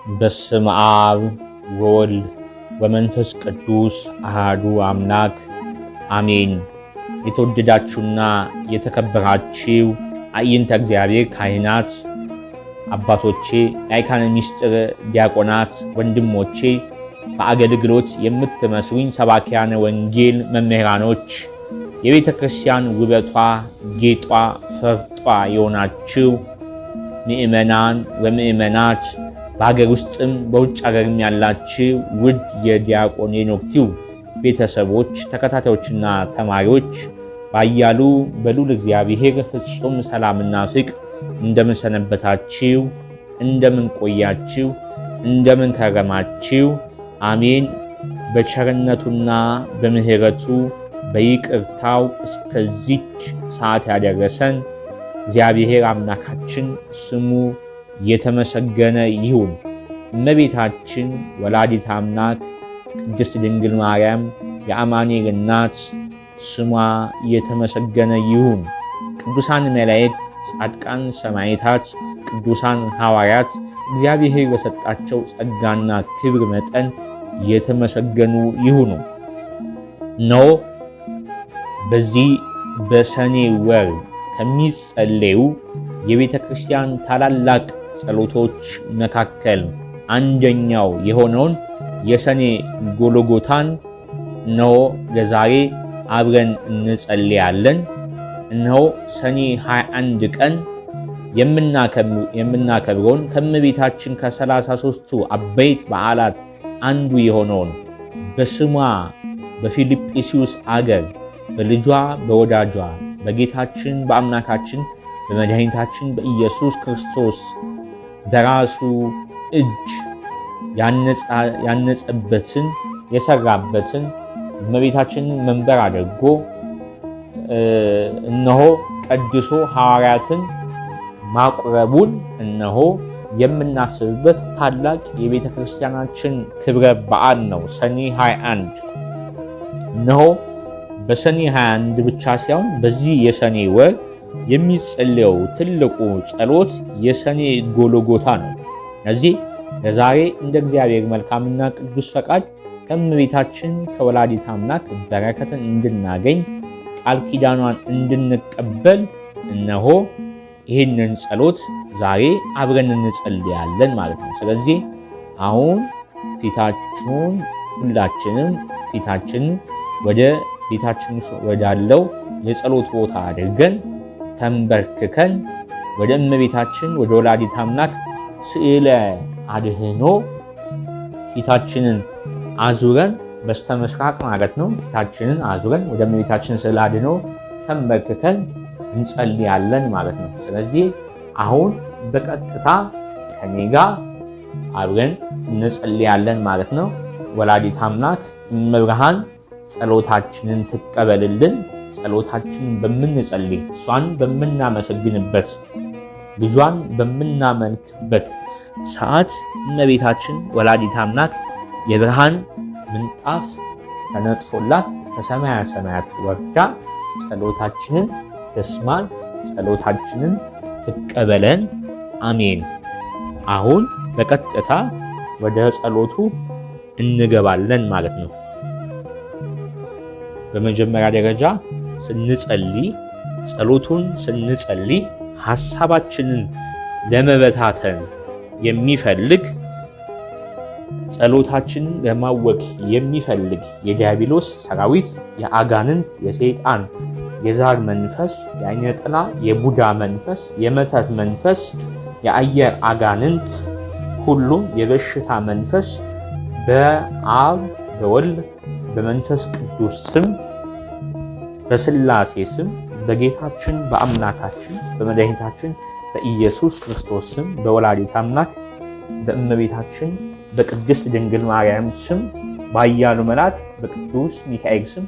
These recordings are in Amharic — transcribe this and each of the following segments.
በስመ አብ ወወልድ ወመንፈስ ቅዱስ አሐዱ አምላክ አሜን። የተወደዳችሁና የተከበራችሁ አይንተ እግዚአብሔር ካህናት አባቶቼ፣ ላይካነ ምስጢር ዲያቆናት ወንድሞቼ፣ በአገልግሎት የምትመስሉኝ ሰባኪያነ ወንጌል መምህራኖች፣ የቤተ ክርስቲያን ውበቷ ጌጧ ፈርጧ የሆናችሁ ምእመናን ወምእመናት፣ በሀገር ውስጥም በውጭ ሀገርም ያላችሁ ውድ የዲያቆን ሄኖክ ቲዩብ ቤተሰቦች፣ ተከታታዮችና ተማሪዎች ባያሉ በልዑል እግዚአብሔር ፍጹም ሰላምና ፍቅር እንደምን ሰነበታችሁ? እንደምን ቆያችሁ? እንደምን ከረማችሁ? አሜን። በቸርነቱና በምሕረቱ በይቅርታው እስከዚች ሰዓት ያደረሰን እግዚአብሔር አምላካችን ስሙ የተመሰገነ ይሁን። እመቤታችን ወላዲተ አምላክ ቅድስት ድንግል ማርያም የአማኑኤል እናት ስሟ የተመሰገነ ይሁን። ቅዱሳን መላእክት፣ ጻድቃን ሰማዕታት፣ ቅዱሳን ሐዋርያት እግዚአብሔር በሰጣቸው ጸጋና ክብር መጠን የተመሰገኑ ይሁኑ። እነሆ በዚህ በሰኔ ወር ከሚጸለዩ የቤተ ክርስቲያን ታላላቅ ጸሎቶች መካከል አንደኛው የሆነውን የሰኔ ጎልጎታን እነሆ ለዛሬ አብረን እንጸልያለን። እነሆ ሰኔ 21 ቀን የምናከብረውን ከእመቤታችን ከ33ቱ አበይት በዓላት አንዱ የሆነውን በስሟ በፊልጵስዩስ አገር በልጇ በወዳጇ በጌታችን በአምላካችን በመድኃኒታችን በኢየሱስ ክርስቶስ በራሱ እጅ ያነጸበትን የሰራበትን እመቤታችንን መንበር አድርጎ እነሆ ቀድሶ ሐዋርያትን ማቁረቡን እነሆ የምናስብበት ታላቅ የቤተ ክርስቲያናችን ክብረ በዓል ነው። ሰኔ 21 እነሆ በሰኔ 21 ብቻ ሳይሆን በዚህ የሰኔ ወር የሚጸለየው ትልቁ ጸሎት የሰኔ ጎልጎታ ነው። ስለዚህ ለዛሬ እንደ እግዚአብሔር መልካምና ቅዱስ ፈቃድ ከእመቤታችን ከወላዲተ አምላክ በረከትን እንድናገኝ ቃል ኪዳኗን እንድንቀበል እነሆ ይህንን ጸሎት ዛሬ አብረን እንጸልያለን ማለት ነው። ስለዚህ አሁን ሁላችንም ፊታችንን ወደ ቤታችን ወዳለው የጸሎት ቦታ አድርገን ተንበርክከን ወደ እመቤታችን ወደ ወላዲተ አምላክ ስዕለ አድኅኖ ፊታችንን አዙረን በስተምስራቅ ማለት ነው። ፊታችንን አዙረን ወደ እመቤታችን ስዕለ አድኅኖ ተንበርክከን እንጸልያለን ማለት ነው። ስለዚህ አሁን በቀጥታ ከኔ ጋር አብረን እንጸልያለን ማለት ነው። ወላዲተ አምላክ እመብርሃን ጸሎታችንን ትቀበልልን። ጸሎታችንን በምንጸልይ እሷን በምናመሰግንበት ልጇን በምናመልክበት ሰዓት እመቤታችን ወላዲተ አምላክ የብርሃን ምንጣፍ ተነጥፎላት ከሰማያ ሰማያት ወርዳ ጸሎታችንን ትስማን፣ ጸሎታችንን ትቀበለን። አሜን። አሁን በቀጥታ ወደ ጸሎቱ እንገባለን ማለት ነው። በመጀመሪያ ደረጃ ጸሎቱን ስንጸልይ ሐሳባችንን ለመበታተን የሚፈልግ ጸሎታችንን ለማወክ የሚፈልግ የዲያብሎስ ሰራዊት፣ የአጋንንት፣ የሰይጣን፣ የዛር መንፈስ፣ የዓይነ ጥላ፣ የቡዳ መንፈስ፣ የመተት መንፈስ፣ የአየር አጋንንት ሁሉ የበሽታ መንፈስ በአብ በወልድ በመንፈስ ቅዱስ ስም በሥላሴ ስም በጌታችን በአምላካችን በመድኃኒታችን በኢየሱስ ክርስቶስ ስም በወላዲተ አምላክ በእመቤታችን በቅድስት ድንግል ማርያም ስም ባያሉ መላእክት በቅዱስ ሚካኤል ስም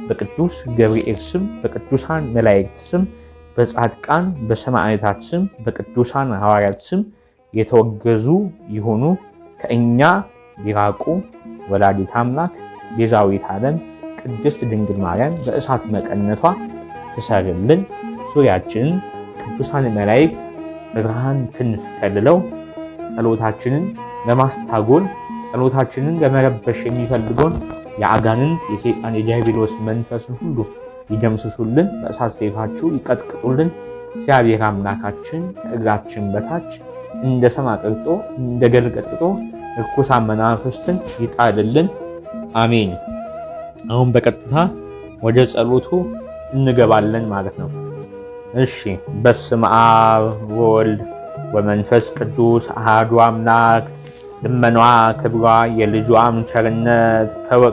በቅዱስ ገብርኤል ስም በቅዱሳን መላእክት ስም በጻድቃን በሰማዕታት ስም በቅዱሳን ሐዋርያት ስም የተወገዙ ይሁኑ፣ ከእኛ ይራቁ። ወላዲተ አምላክ ቤዛዊት ዓለም ቅድስት ድንግል ማርያም በእሳት መቀነቷ ትሰርልን። ዙሪያችንን ቅዱሳን መላእክት በብርሃን ክንፍ ከልለው ጸሎታችንን ለማስታጎል ጸሎታችንን ለመረበሽ የሚፈልገውን የአጋንንት የሰይጣን የዲያብሎስ መንፈስን ሁሉ ይደምስሱልን፣ በእሳት ሰይፋችሁ ይቀጥቅጡልን። እግዚአብሔር አምላካችን ከእግራችን በታች እንደ ሰም አቅልጦ እንደ ገል ቀጥቅጦ ርኩሳን መናፍስትን ይጣልልን። አሜን። አሁን በቀጥታ ወደ ጸሎቱ እንገባለን ማለት ነው። እሺ። በስመ አብ ወወልድ ወመንፈስ ቅዱስ አሐዱ አምላክ። ልመኗ ክብሯ የልጇም ቸርነት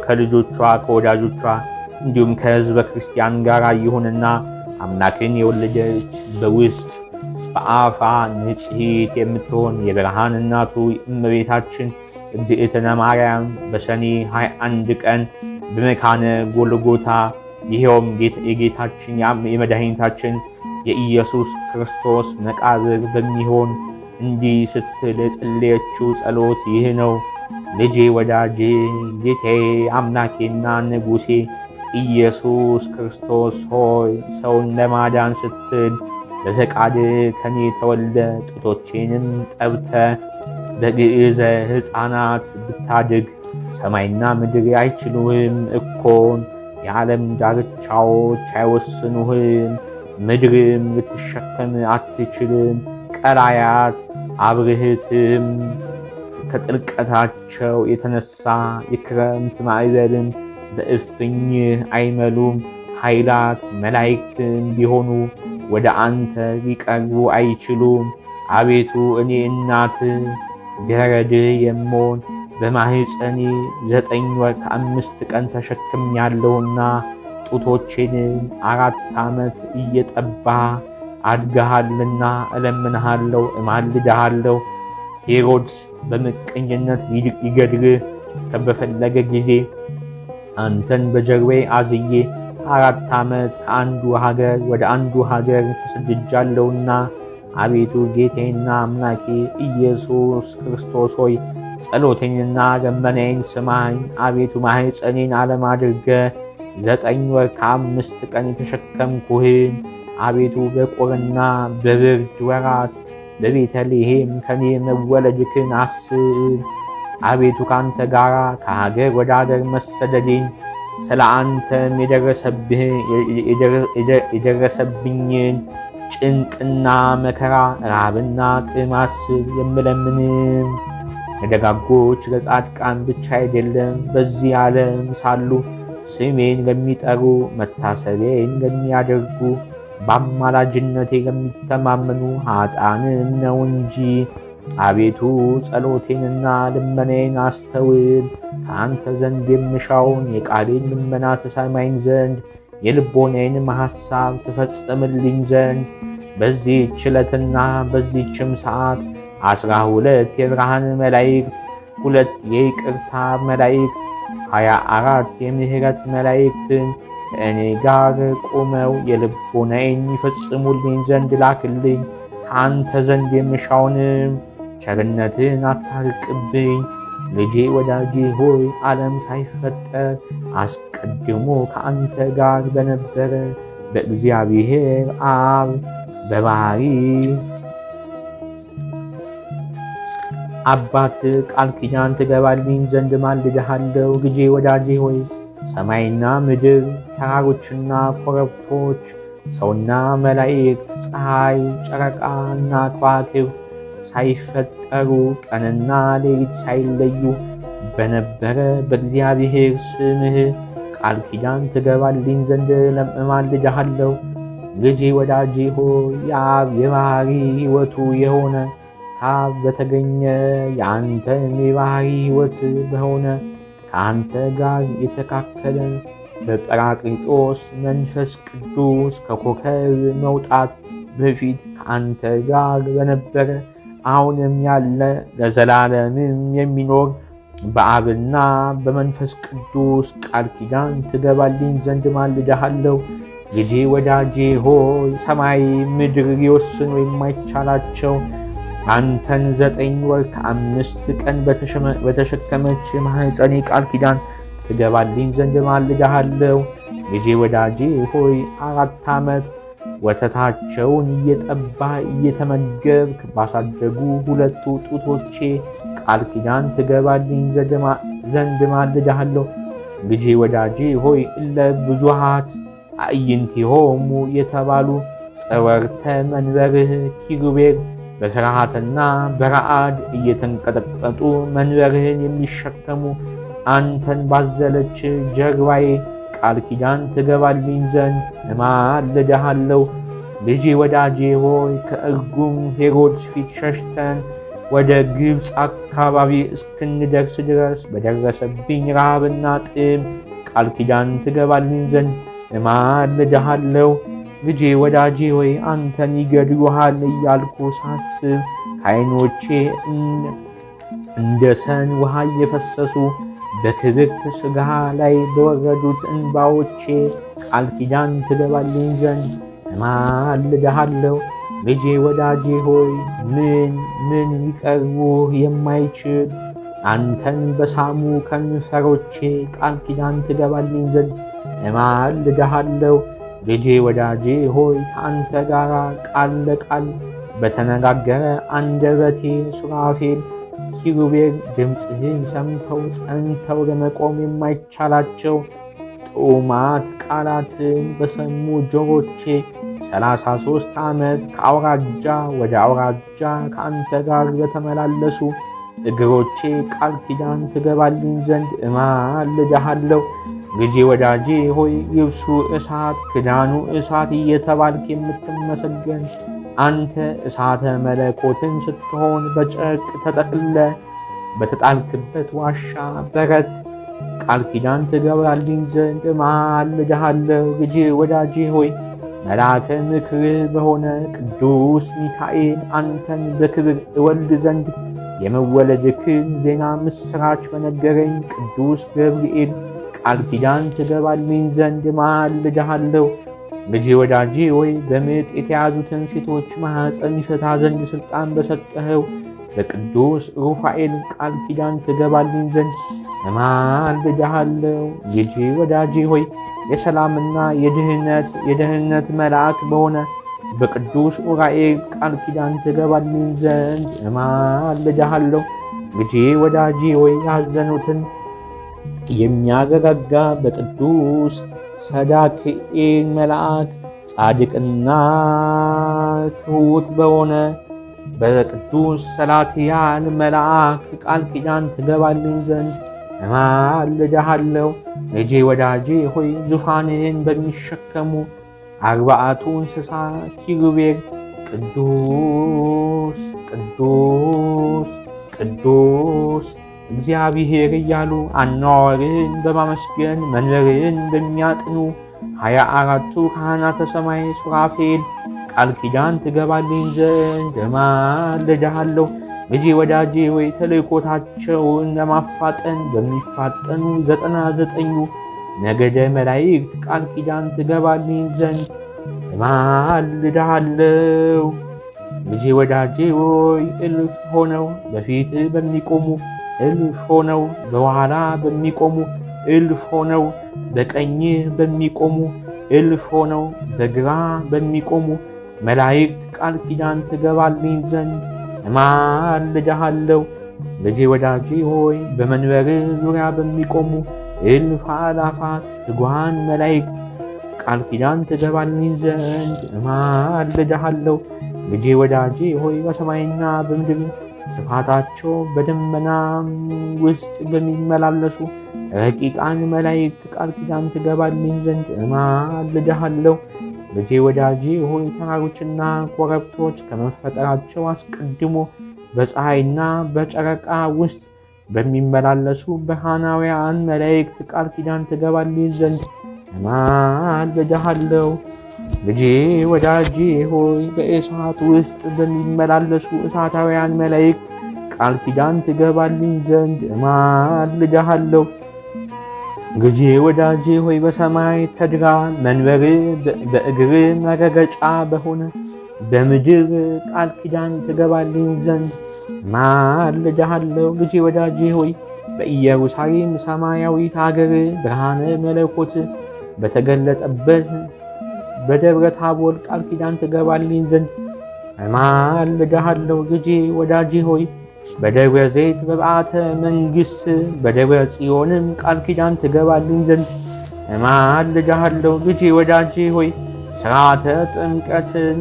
ከልጆቿ ከወዳጆቿ እንዲሁም ከሕዝበ ክርስቲያን ጋር ይሁንና አምላክን የወለደች በውስጥ በአፋ ንጽሕት የምትሆን የብርሃን እናቱ እመቤታችን እግዝእትነ ማርያም በሰኔ 21 ቀን በመካነ ጎልጎታ ይሄውም የጌታችን የመድኃኒታችን የኢየሱስ ክርስቶስ መቃብር በሚሆን እንዲህ ስትል የጸለየችው ጸሎት ይህ ነው። ልጄ ወዳጄ ጌታዬ አምላኬና ንጉሴ ኢየሱስ ክርስቶስ ሆይ ሰውን ለማዳን ስትል በፈቃድ ከኔ ተወልደ ጡቶቼንም ጠብተ በግዕዘ ሕፃናት ብታድግ ሰማይና ምድር አይችሉህም እኮን የዓለም ዳርቻዎች አይወስኑህም። ምድርም ልትሸከም አትችልም። ቀላያት አብርህትም ከጥልቀታቸው የተነሳ የክረምት ማዕበልም በእፍኝ አይመሉም። ኃይላት መላእክትም ቢሆኑ ወደ አንተ ሊቀርቡ አይችሉም። አቤቱ እኔ እናት ገረድህ የምሆን በማህፀኔ 9 ወር ከ5 ቀን ተሸክሜያለሁና ጡቶቼንም 4 ዓመት እየጠባ አድገሃልና እለምንሃለሁ፣ እማልድሃለሁ። ሄሮድስ በምቀኝነት ሊገድልህ በፈለገ ጊዜ አንተን በጀርባዬ አዝዬ 4 ዓመት ከአንዱ ሀገር ወደ አንዱ ሀገር ተሰድጃለሁና አቤቱ ጌቴና አምላኬ ኢየሱስ ክርስቶስ ሆይ ጸሎቴንና ልመናዬን ስማኝ። አቤቱ ማህፀኔን ዓለም አድርገህ 9 ወር ከ5 ቀን የተሸከምኩህን አቤቱ በቁርና በብርድ ወራት በቤተልሔም ከኔ መወለድክን አስብ። አቤቱ ካንተ ጋር ከሀገር ወደ ሀገር መሰደዴን ስለ አንተም የደረሰብኝን ጭንቅና መከራ ራብና ጥም አስብ። የምለምንም ለደጋጎች ለጻድቃን ብቻ አይደለም፣ በዚህ ዓለም ሳሉ ስሜን ለሚጠሩ መታሰቢያዬን ለሚያደርጉ በአማላጅነቴ ለሚተማመኑ ኃጥአንም ነው እንጂ። አቤቱ ጸሎቴንና ልመናዬን አስተውል። ከአንተ ዘንድ የምሻውን የቃሌን ልመና ትሰማኝ ዘንድ የልቦናዬንም ሐሳብ ትፈጽምልኝ ዘንድ በዚህች ዕለትና በዚህችም ሰዓት 12 የብርሃን መላእክት፣ 2 የይቅርታ መላእክት፣ 24 የምሕረት መላእክትን ከእኔ ጋር ቆመው የልቦናዬን ይፈጽሙልኝ ዘንድ ላክልኝ። ከአንተ ዘንድ የምሻውንም ቸርነትን አታርቅብኝ። ልጄ ወዳጄ ሆይ ዓለም ሳይፈጠር አስቀድሞ ከአንተ ጋር በነበረ በእግዚአብሔር አብ በባሕሪ አባት ቃል ኪዳን ትገባልኝ ዘንድ ማልድሃለሁ። ልጄ ወዳጄ ሆይ ሰማይና ምድር፣ ተራሮችና ኮረብቶች፣ ሰውና መላእክት፣ ፀሐይ፣ ጨረቃና ከዋክብት ሳይፈጠሩ ቀንና ሌሊት ሳይለዩ በነበረ በእግዚአብሔር ስምህ ቃል ኪዳን ትገባልኝ ዘንድ እማልድሃለሁ። ልጄ ወዳጄ ሆይ የአብ የባሕሪ ሕይወቱ የሆነ ከአብ በተገኘ የአንተም የባሕሪ ሕይወት በሆነ ከአንተ ጋር የተካከለ በጰራቅሊጦስ መንፈስ ቅዱስ ከኮከብ መውጣት በፊት ከአንተ ጋር በነበረ አሁንም ያለ ለዘላለምም የሚኖር በአብና በመንፈስ ቅዱስ ቃል ኪዳን ትገባልኝ ዘንድ ማልድሃለሁ። ልጄ ወዳጄ ሆይ ሰማይ ምድር ሊወስኑ የማይቻላቸው አንተን 9 ወር ከ5 ቀን በተሸከመች ማህፀኔ ቃል ኪዳን ትገባልኝ ዘንድ ማልድሃለሁ። ልጄ ወዳጄ ሆይ 4 ዓመት ወተታቸውን እየጠባ እየተመገብክ ባሳደጉ ሁለቱ ጡቶቼ ቃል ኪዳን ትገባልኝ ዘንድ ማልድሃለሁ። ልጄ ወዳጄ ሆይ እለ ብዙኃት አዕይንቲሆሙ የተባሉ ጸወርተ መንበርህ ኪሩቤል በፍርሃትና በረዓድ እየተንቀጠቀጡ መንበርህን የሚሸከሙ አንተን ባዘለች ጀርባዬ ቃል ኪዳን ትገባልኝ ዘንድ እማልድሃለሁ። ልጄ ወዳጄ ሆይ ከእርጉም ሄሮድስ ፊት ሸሽተን ወደ ግብፅ አካባቢ እስክንደርስ ድረስ በደረሰብኝ ረሃብና ጥም ቃል ኪዳን ትገባልኝ ዘንድ እማልድሃለሁ። ልጄ ወዳጄ ሆይ አንተን ይገድሉሃል እያልኩ ሳስብ ከዓይኖቼ እንደ ሰን ውሃ እየፈሰሱ በክብርት ሥጋ ላይ በወረዱት እንባዎቼ ቃል ኪዳን ትገባልኝ ዘንድ እማልድሃለሁ። ልጄ ወዳጄ ሆይ ምን ሊቀርቡህ የማይችል አንተን በሳሙ ከንፈሮቼ ቃል ኪዳን ትገባልኝ ዘንድ እማልድሃለሁ። ልጄ ወዳጄ ሆይ ከአንተ ጋር ቃል ለቃል በተነጋገረ አንደበቴ ሱራፌል ኪሩቤል ድምፅህን ሰምተው ጸንተው ለመቆም የማይቻላቸው ጥዑማት ቃላትን በሰሙ ጆሮቼ 33 ዓመት ከአውራጃ ወደ አውራጃ ከአንተ ጋር በተመላለሱ እግሮቼ ቃል ኪዳን ትገባልኝ ዘንድ እማልድሃለሁ። ልጄ ወዳጄ ሆይ ልብሱ እሳት ክዳኑ እሳት እየተባልክ የምትመሰገን አንተ እሳተ መለኮትን ስትሆን በጨርቅ ተጠቅለ በተጣልክበት ዋሻ በረት ቃል ኪዳን ትገባልኝ ዘንድ እማልድሃለሁ። ልጄ ወዳጄ ሆይ መልአከ ምክርህ በሆነ ቅዱስ ሚካኤል አንተን በክብር እወልድ ዘንድ የመወለድክን ዜና ምስራች በነገረኝ ቅዱስ ገብርኤል ቃል ኪዳን ትገባልኝ ዘንድ እማልድሃለሁ። ልጄ ወዳጄ ሆይ በምጥ የተያዙትን ሴቶች ማኅፀን ይፈታ ዘንድ ሥልጣን በሰጠኸው በቅዱስ ሩፋኤል ቃል ኪዳን ትገባልኝ ዘንድ እማልድሃለሁ። ልጄ ወዳጄ ሆይ የሰላምና የደህንነት መልአክ በሆነ በቅዱስ ኡራኤል ቃል ኪዳን ትገባልኝ ዘንድ እማልድሃለሁ። ልጄ ወዳጄ ሆይ ያዘኑትን የሚያረጋጋ በቅዱስ ሰዳክኤል መልአክ ጻድቅና ትሑት በሆነ በቅዱስ ሰላትያል መልአክ ቃል ኪዳን ትገባልኝ ዘንድ እማልድሃለሁ። ልጄ ወዳጄ ሆይ ዙፋንህን በሚሸከሙ 40ቱ እንስሳ ኪሩቤል ቅዱስ ቅዱስ ቅዱስ እግዚአብሔር እያሉ አነዋወርህን በማመስገን መንበርህን በሚያጥኑ 24ቱ ካህናተ ሰማይ ሱራፌል ቃል ኪዳን ትገባልኝ ዘንድ እማልድሃለሁ። ልጄ ወዳጄ ሆይ ተልእኮታቸውን ለማፋጠን በሚፋጠኑ 99ኙ ነገደ መላእክት ቃል ኪዳን ትገባልኝ ዘንድ እማልድሃለሁ። ልጄ ወዳጄ ሆይ እልፍ ሆነው በፊት በሚቆሙ እልፍ ሆነው በኋላ በሚቆሙ እልፍ ሆነው በቀኝህ በሚቆሙ እልፍ ሆነው በግራ በሚቆሙ መላእክት ቃል ኪዳን ትገባልኝ ዘንድ እማልድሃለሁ። ልጄ ወዳጄ ሆይ በመንበርህ ዙሪያ በሚቆሙ እልፍ አእላፋት ትጉሃን መላእክት ቃል ኪዳን ትገባልኝ ዘንድ እማልድሃለሁ። ልጄ ወዳጄ ሆይ በሰማይና በምድር ስፋታቸው በደመናም ውስጥ በሚመላለሱ ረቂቃን መላእክት ቃል ኪዳን ትገባልኝ ዘንድ እማልድሃለሁ። ልጄ ወዳጄ ሆይ ተራሮችና ኮረብቶች ከመፈጠራቸው አስቀድሞ በፀሐይና በጨረቃ ውስጥ በሚመላለሱ ብርሃናውያን መላእክት ቃል ኪዳን ትገባልኝ ዘንድ እማልድሃለሁ። ልጄ ወዳጄ ሆይ በእሳት ውስጥ በሚመላለሱ እሳታውያን መላእክት ቃል ኪዳን ትገባልኝ ዘንድ እማልድሃለሁ። ልጄ ወዳጄ ሆይ በሰማይ ተድራ መንበር በእግር መረገጫ በሆነ በምድር ቃል ኪዳን ትገባልኝ ዘንድ እማልድሃለሁ። ልጄ ወዳጄ ሆይ በኢየሩሳሌም ሰማያዊት ሀገር ብርሃነ መለኮት በተገለጠበት በደብረ ታቦር ቃል ኪዳን ትገባልኝ ዘንድ እማልድሃለሁ። ልጄ ወዳጄ ሆይ በደብረ ዘይት በበዓተ መንግሥት በደብረ ጽዮንም ቃል ኪዳን ትገባልኝ ዘንድ እማልድሃለሁ። ልጄ ወዳጄ ሆይ ሥርዓተ ጥምቀትን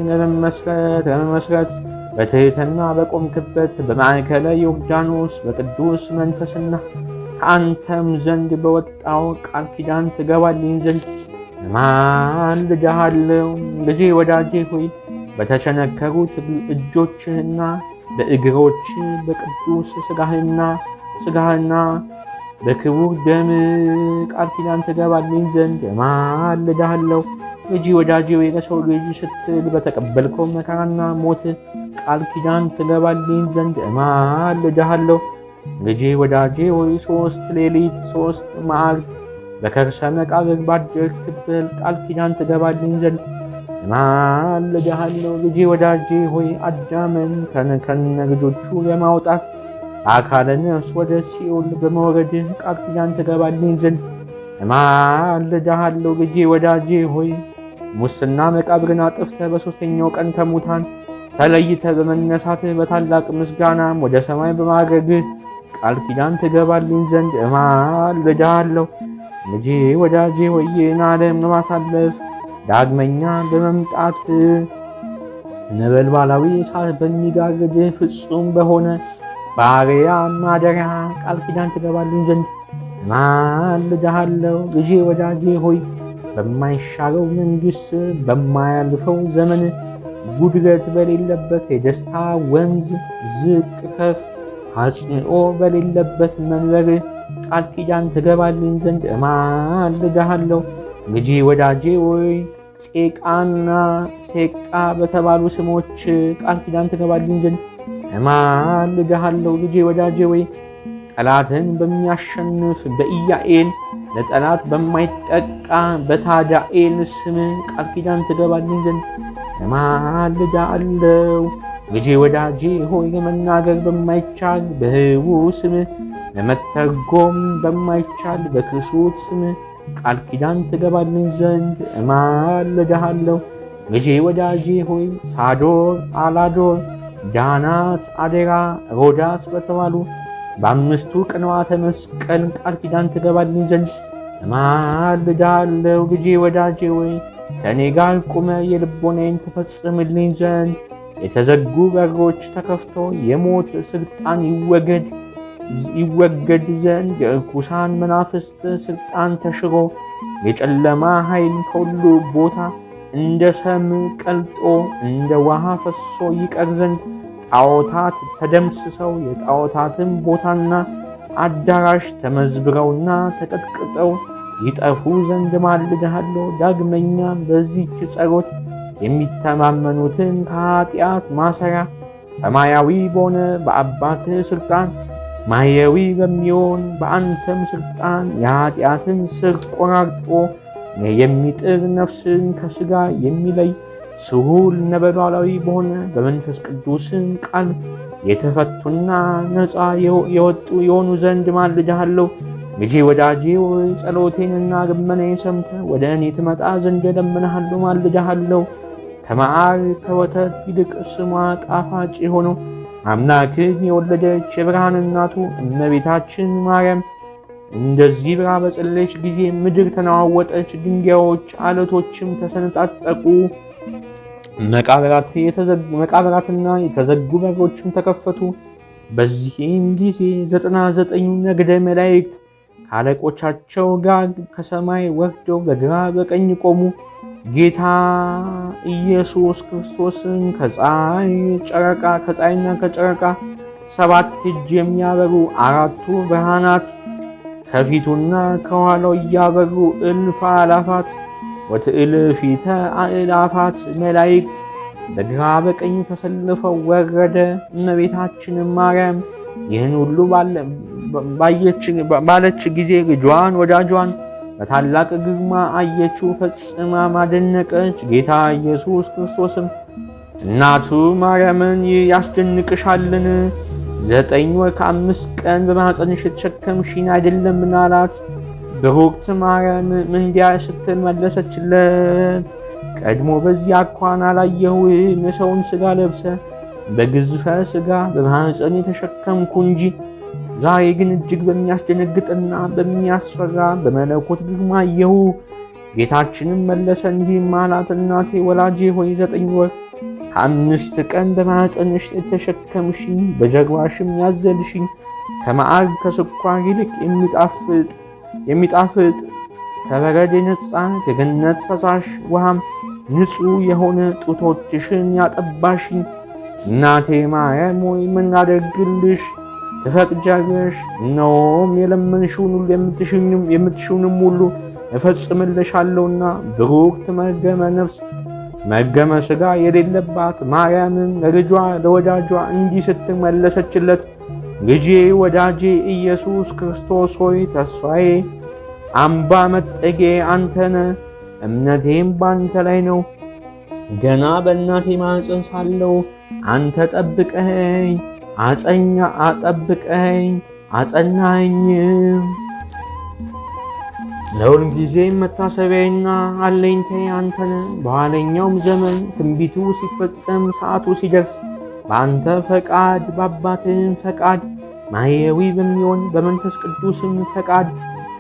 ለመመስረት በትሕትና በቆምክበት በማእከለ ዮርዳኖስ በቅዱስ መንፈስና ከአንተም ዘንድ በወጣው ቃል ኪዳን ትገባልኝ ዘንድ እማልድሃለሁ። ልጄ ወዳጄ ሆይ በተቸነከሩት እጆችህና በእግሮች በቅዱስ ሥጋህና በክቡር ደም ቃል ኪዳን ትገባልኝ ዘንድ እማልድሃለሁ። ልጄ ወዳጄ ሆይ ለሰው ልጅ ስትል በተቀበልከው መከራና ሞት ቃል ኪዳን ትገባልኝ ዘንድ እማልድሃለሁ። ልጄ ወዳጄ ሆይ 3 ሌሊት 3 መዓልት በከርሰ መቃብር ባደርክበት ቃል ኪዳን ትገባልኝ ዘንድ እማልድሃለሁ። ልጄ ወዳጄ ሆይ አዳምን ከነ ልጆቹ ለማውጣት አካለ ነፍስ ወደ ሲኦል በመውረድህ ቃል ኪዳን ትገባልኝ ዘንድ እማልድሃለሁ። ልጄ ወዳጄ ሆይ ሙስና መቃብርን አጥፍተህ በሦስተኛው ቀን ከሙታን ተለይተህ በመነሳትህ በታላቅ ምስጋናም ወደ ሰማይ በማዕረግህ ቃል ኪዳን ትገባልኝ ዘንድ እማልድሃለሁ። ልጄ ወዳጄ ሆይ ይህን ዓለም ለማሳለፍ ዳግመኛ በመምጣት ነበልባላዊ እሳት በሚጋርድህ ፍጹም በሆነ በአርያም ማደሪያ ቃል ኪዳን ትገባልኝ ዘንድ እማልድሃለሁ። ልጄ ወዳጄ ሆይ በማይሻረው መንግሥት በማያልፈው ዘመን ጉድለት በሌለበት የደስታ ወንዝ ዝቅ ከፍ አጽንኦ በሌለበት መንበር ቃል ኪዳን ትገባልኝ ዘንድ እማልድሃለሁ። ልጄ ወዳጄ ሆይ ጼቃና ሴቃ በተባሉ ስሞች ቃል ኪዳን ትገባልኝ ዘንድ እማልድሃለሁ። ልጄ ወዳጄ ሆይ ጠላትን በሚያሸንፍ በኢያኤል ለጠላት በማይጠቃ በታዳኤል ስም ቃል ኪዳን ትገባልኝ ዘንድ እማልድሃለሁ። ልጄ ወዳጄ ሆይ ለመናገር በማይቻል በሕቡዕ ስምህ ለመተርጎም በማይቻል በክሱት ስምህ ቃል ኪዳን ትገባልኝ ዘንድ እማልድሃለሁ። ልጄ ወዳጄ ሆይ ሳዶር፣ አላዶር፣ ዳናት፣ አዴራ፣ ሮዳስ በተባሉ በአምስቱ ቅንዋተ መስቀል ቃል ኪዳን ትገባልኝ ዘንድ እማልድሃለሁ። ልጄ ወዳጄ ሆይ ከእኔ ጋር ቁመ የልቦናዬን ትፈጽምልኝ ዘንድ የተዘጉ በሮች ተከፍቶ የሞት ስልጣን ይወገድ ዘንድ የርኩሳን መናፍስት ስልጣን ተሽሮ የጨለማ ኃይል ከሁሉ ቦታ እንደ ሰም ቀልጦ እንደ ውሃ ፈሶ ይቀር ዘንድ ጣዖታት ተደምስሰው የጣዖታትን ቦታና አዳራሽ ተመዝብረውና ተቀጥቅጠው ይጠፉ ዘንድ እማልድሃለሁ። ዳግመኛ በዚህች ጸሎት የሚተማመኑትን ከኃጢአት ማሰሪያ ሰማያዊ በሆነ በአባትህ ስልጣን ማህያዊ በሚሆን በአንተም ስልጣን የኃጢአትን ስር ቆራርጦ የሚጥር ነፍስን ከሥጋ የሚለይ ስሁል ነበልባላዊ በሆነ በመንፈስ ቅዱስን ቃል የተፈቱና ነፃ የወጡ የሆኑ ዘንድ እማልድሃለሁ። ልጄ ወዳጄ ሆይ ጸሎቴንና ልመናዬን ሰምተህ ወደ እኔ ትመጣ ዘንድ እለምንሃለሁ፣ እማልድሃለሁ። ከማር ከወተት ይልቅ ስሟ ጣፋጭ የሆነው አምላክን የወለደች የብርሃን እናቱ እመቤታችን ማርያም እንደዚህ ብላ በጸለየች ጊዜ ምድር ተነዋወጠች፣ ድንጋዮች አለቶችም ተሰነጣጠቁ፣ መቃብራትና የተዘጉ በሮችም ተከፈቱ። በዚህም ጊዜ 99 ነገደ መላእክት ከአለቆቻቸው ጋር ከሰማይ ወርደው በግራ በቀኝ ቆሙ። ጌታ ኢየሱስ ክርስቶስን ከፀሐይና ከጨረቃ 7 እጅ የሚያበሩ 4ቱ ብርሃናት ከፊቱና ከኋላው እያበሩ እልፍ አእላፋት ወትእልፊተ አእላፋት መላእክት በግራ በቀኝ ተሰልፈው ወረደ። እመቤታችን ማርያም ይህን ሁሉ ባለች ጊዜ ልጇን ወዳጇን በታላቅ ግርማ አየችው፣ ፈጽማ ማደነቀች። ጌታ ኢየሱስ ክርስቶስም እናቱ ማርያምን ይህ ያስደንቅሻልን? 9 ወር ከ5 ቀን በማኅፀንሽ የተሸከምሽኝ አይደለምን? አላት። ብሩክት ማርያም እንዲያ ስትል መለሰችለት፣ ቀድሞ በዚህ አኳን አላየሁህም። የሰውን ሥጋ ለብሰ በግዝፈ ሥጋ በማኅፀን የተሸከምኩ እንጂ። ዛሬ ግን እጅግ በሚያስደነግጥና በሚያስፈራ በመለኮት ግርማ አየሁ። ጌታችንም መለሰ እንዲህም አላት፣ እናቴ ወላጄ ሆይ 9 ወር ከ5 ቀን በማኅፀንሽ የተሸከምሽኝ በጀርባሽም ያዘልሽኝ ከማዕር ከስኳር ይልቅ የሚጣፍጥ ከበረድ የነጻ ከገነት ፈሳሽ ውሃም ንጹሕ የሆነ ጡቶችሽን ያጠባሽኝ እናቴ ማርያም ሆይ ምን ላደርግልሽ ትፈቅጃለሽ? እነሆም የለመንሽውን ሁሉ የምትሽውንም ሁሉ እፈጽምልሻለሁና። ብሩክት መርገመ ነፍስ መርገመ ሥጋ የሌለባት ማርያምን ለልጇ ለወዳጇ እንዲህ ስትል መለሰችለት፣ ልጄ ወዳጄ ኢየሱስ ክርስቶስ ሆይ ተስፋዬ አምባ መጠጊያዬ አንተነ፣ እምነቴም ባንተ ላይ ነው። ገና በእናቴ ማኅፀን ሳለሁ አንተ ጠብቀኸኝ አጸናኸኝ። ለሁል ጊዜም መታሰቢያዬና አለኝታዬ አንተነ። በኋለኛውም ዘመን ትንቢቱ ሲፈጸም ሰዓቱ ሲደርስ በአንተ ፈቃድ በአባትህም ፈቃድ ማኅየዊ በሚሆን በመንፈስ ቅዱስም ፈቃድ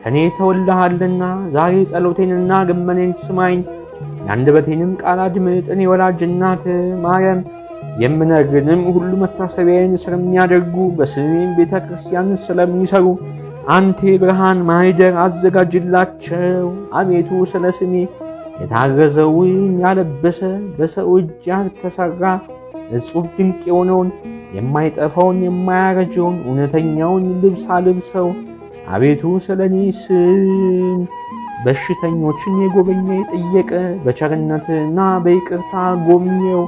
ከኔ ተወልደሃልና ዛሬ ጸሎቴንና ልመኔን ስማኝ፣ የአንደበቴንም ቃል አድምጥ። እኔ ወላጅ እናት ማርያም የምነግርህንም ሁሉ መታሰቢያዬን ስለሚያደርጉ በስሜም ቤተ ክርስቲያን ስለሚሰሩ አንተ የብርሃን ማኅደር አዘጋጅላቸው። አቤቱ ስለ ስሜ የታረዘውን ያለበሰ በሰው እጅ ያልተሠራ እጹብ ድንቅ የሆነውን የማይጠፋውን የማያረጀውን እውነተኛውን ልብስ አልብሰው። አቤቱ ስለ እኔ ስም በሽተኞችን የጎበኘ የጠየቀ በቸርነትና በይቅርታ ጎብኘው።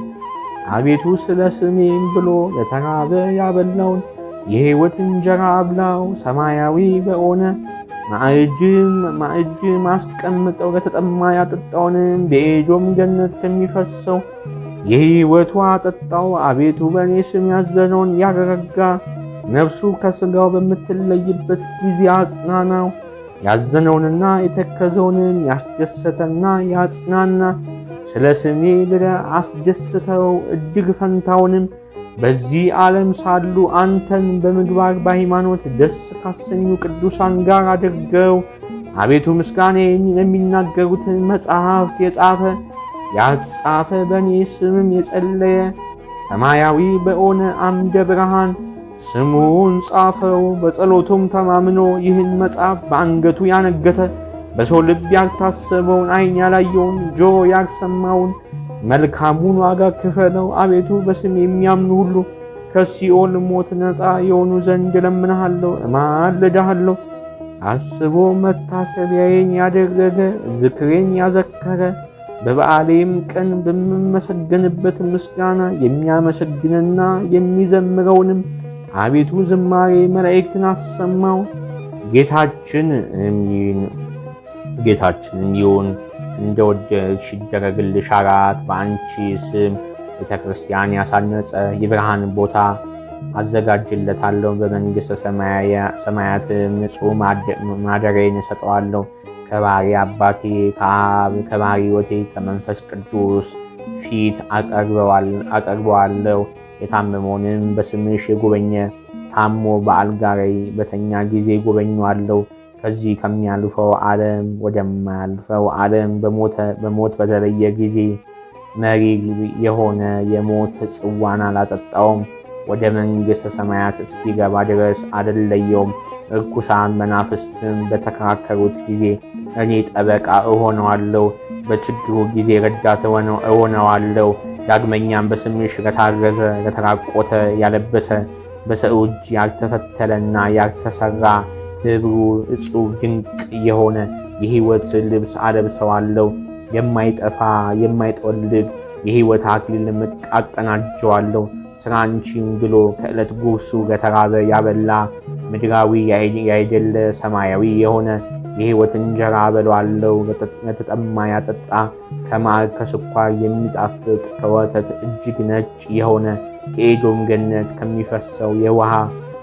አቤቱ ስለ ስሜም ብሎ ለተራበ ያበላውን የሕይወት እንጀራ አብላው። ሰማያዊ በሆነ ማዕድም አስቀምጠው። ለተጠማ ያጠጣውንም በኤዶም ገነት ከሚፈሰው የሕይወቱ አጠጣው። አቤቱ በእኔ ስም ያዘነውን ያረጋ ነፍሱ ከሥጋው በምትለይበት ጊዜ አጽናናው። ያዘነውንና የተከዘውንም ያስደሰተና ያጽናና። ስለ ስሜ ብለህ አስደስተው። እድግ ፈንታውንም በዚህ ዓለም ሳሉ አንተን በምግባር በሃይማኖት ደስ ካሰኙ ቅዱሳን ጋር አድርገው። አቤቱ ምስጋናዬን የሚናገሩትን መጽሐፍት የጻፈ ያጻፈ በእኔ ስምም የጸለየ ሰማያዊ በሆነ አምደ ብርሃን ስሙን ጻፈው። በጸሎቱም ተማምኖ ይህን መጽሐፍ በአንገቱ ያነገተ በሰው ልብ ያልታሰበውን ዓይን ያላየውን ጆሮ ያልሰማውን መልካሙን ዋጋ ክፈለው። አቤቱ በስም የሚያምኑ ሁሉ ከሲኦል ሞት ነፃ የሆኑ ዘንድ እለምንሃለሁ እማልድሃለሁ። አስቦ መታሰቢያዬን ያደረገ ዝክሬን ያዘከረ በበዓሌም ቀን በምመሰገንበት ምስጋና የሚያመሰግንና የሚዘምረውንም አቤቱ ዝማሬ መላእክትን አሰማው። ጌታችንም ይሁን እንደወደድሽ ይደረግልሽ አላት። በአንቺ ስም ቤተ ክርስቲያን ያሳነጸ የብርሃን ቦታ አዘጋጅለታለሁ። በመንግሥተ ሰማያትም ንጹሕ ማደሪያን እሰጠዋለሁ። ከባሕሪ አባቴ ከአብ ከባሕሪ ሕይወቴ ከመንፈስ ቅዱስ ፊት አቀርበዋለሁ። የታመመውንም በስምሽ የጎበኘ ታሞ በአልጋ ላይ በተኛ ጊዜ ጎበኘዋለሁ። ከዚህ ከሚያልፈው ዓለም ወደማያልፈው ዓለም በሞት በተለየ ጊዜ መሪር የሆነ የሞት ጽዋን አላጠጣውም። ወደ መንግሥተ ሰማያት እስኪገባ ድረስ አልለየውም። እርኩሳን መናፍስትም በተከራከሩት ጊዜ እኔ ጠበቃ እሆነዋለሁ፣ በችግሩ ጊዜ ረዳት እሆነዋለሁ። ዳግመኛም በስምሽ ለታረዘ ለተራቆተ ያለበሰ በሰው እጅ ያልተፈተለና ያልተሰራ ክብሩ እጹብ ድንቅ የሆነ የሕይወት ልብስ አለብሰዋለሁ። የማይጠፋ የማይጠወልግ የሕይወት አክሊል አቀናጀዋለሁ። ስለ አንቺም ብሎ ከዕለት ጉርሱ ለተራበ ያበላ ምድራዊ ያይደለ ሰማያዊ የሆነ የሕይወት እንጀራ አበለዋለሁ። ለተጠማ ያጠጣ ከማር ከስኳር የሚጣፍጥ ከወተት እጅግ ነጭ የሆነ ከኤዶም ገነት ከሚፈሰው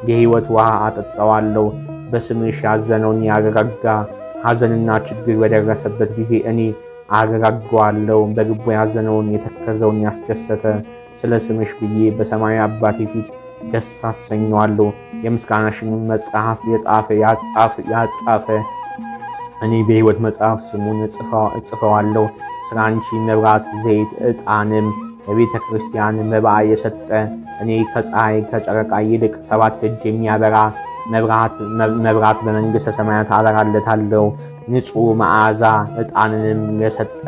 የሕይወት ውሃ አጠጣዋለሁ። በስምሽ ያዘነውን ያረጋጋ ሐዘንና ችግር በደረሰበት ጊዜ እኔ አረጋጋዋለሁ። በልቡ ያዘነውን የተከዘውን ያስደሰተ ስለ ስምሽ ብዬ በሰማያዊ አባቴ ፊት ደስ አሰኘዋለሁ። የምስጋናሽን መጽሐፍ ያጻፈ እኔ በሕይወት መጽሐፍ ስሙን እጽፈዋለሁ። ስለ አንቺ መብራት፣ ዘይት፣ ዕጣንም ለቤተ ክርስቲያን መባ የሰጠ እኔ ከፀሐይ ከጨረቃ ይልቅ 7 እጅ የሚያበራ መብራት በመንግሥተ ሰማያት አበራለታለሁ። ንጹሕ መዓዛ ዕጣንንም የሰጠ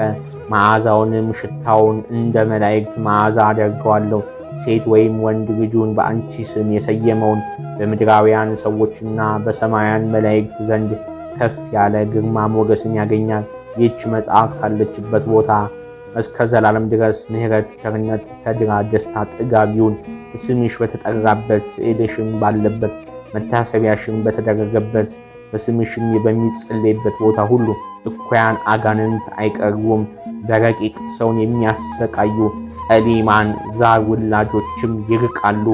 መዓዛውንም ሽታውን እንደ መላእክት መዓዛ አደርገዋለሁ። ሴት ወይም ወንድ ልጁን በአንቺ ስም የሰየመውን በምድራውያን ሰዎችና በሰማያውያን መላእክት ዘንድ ከፍ ያለ ግርማ ሞገስን ያገኛል። ይህች መጽሐፍ ካለችበት ቦታ እስከ ዘላለም ድረስ ምሕረት፣ ቸርነት፣ ተድላ፣ ደስታ፣ ጥጋብ ይሁን። ስምሽ በተጠራበት ስዕልሽም ባለበት መታሰቢያሽም በተደረገበት በስምሽም በሚጸለይበት ቦታ ሁሉ እኩያን አጋንንት አይቀርቡም። በረቂቅ ሰውን የሚያሰቃዩ ጸሊማን ዛር ውላጆችም ይርቃሉ።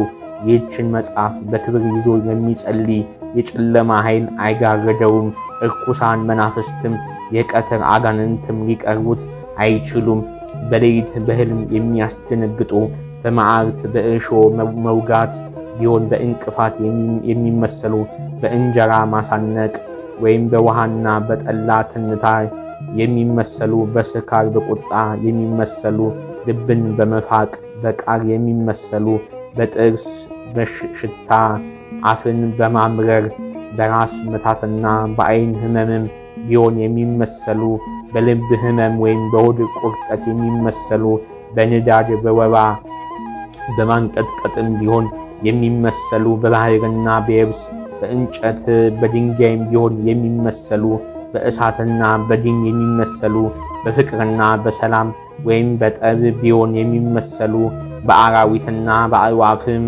ይህችን መጽሐፍ በክብር ይዞ የሚጸልይ የጨለማ ኃይል አይጋረደውም። እርኩሳን መናፍስትም የቀትር አጋንንትም ሊቀርቡት አይችሉም። በሌሊት በሕልም የሚያስደነግጡ በመዓልት በእሾ መውጋት ቢሆን በእንቅፋት የሚመሰሉ በእንጀራ ማሳነቅ ወይም በውሃና በጠላ ትንታ የሚመሰሉ በስካር በቁጣ የሚመሰሉ ልብን በመፋቅ በቃል የሚመሰሉ በጥርስ በሽታ አፍን በማምረር በራስ መታትና በዓይን ሕመምም ቢሆን የሚመሰሉ በልብ ሕመም ወይም በሆድ ቁርጠት የሚመሰሉ በንዳድ በወባ በማንቀጥቀጥም ቢሆን የሚመሰሉ በባሕርና በየብስ በእንጨት በድንጋይም ቢሆን የሚመሰሉ በእሳትና በዲን የሚመሰሉ በፍቅርና በሰላም ወይም በጠብ ቢሆን የሚመሰሉ በአራዊትና በአዕዋፍም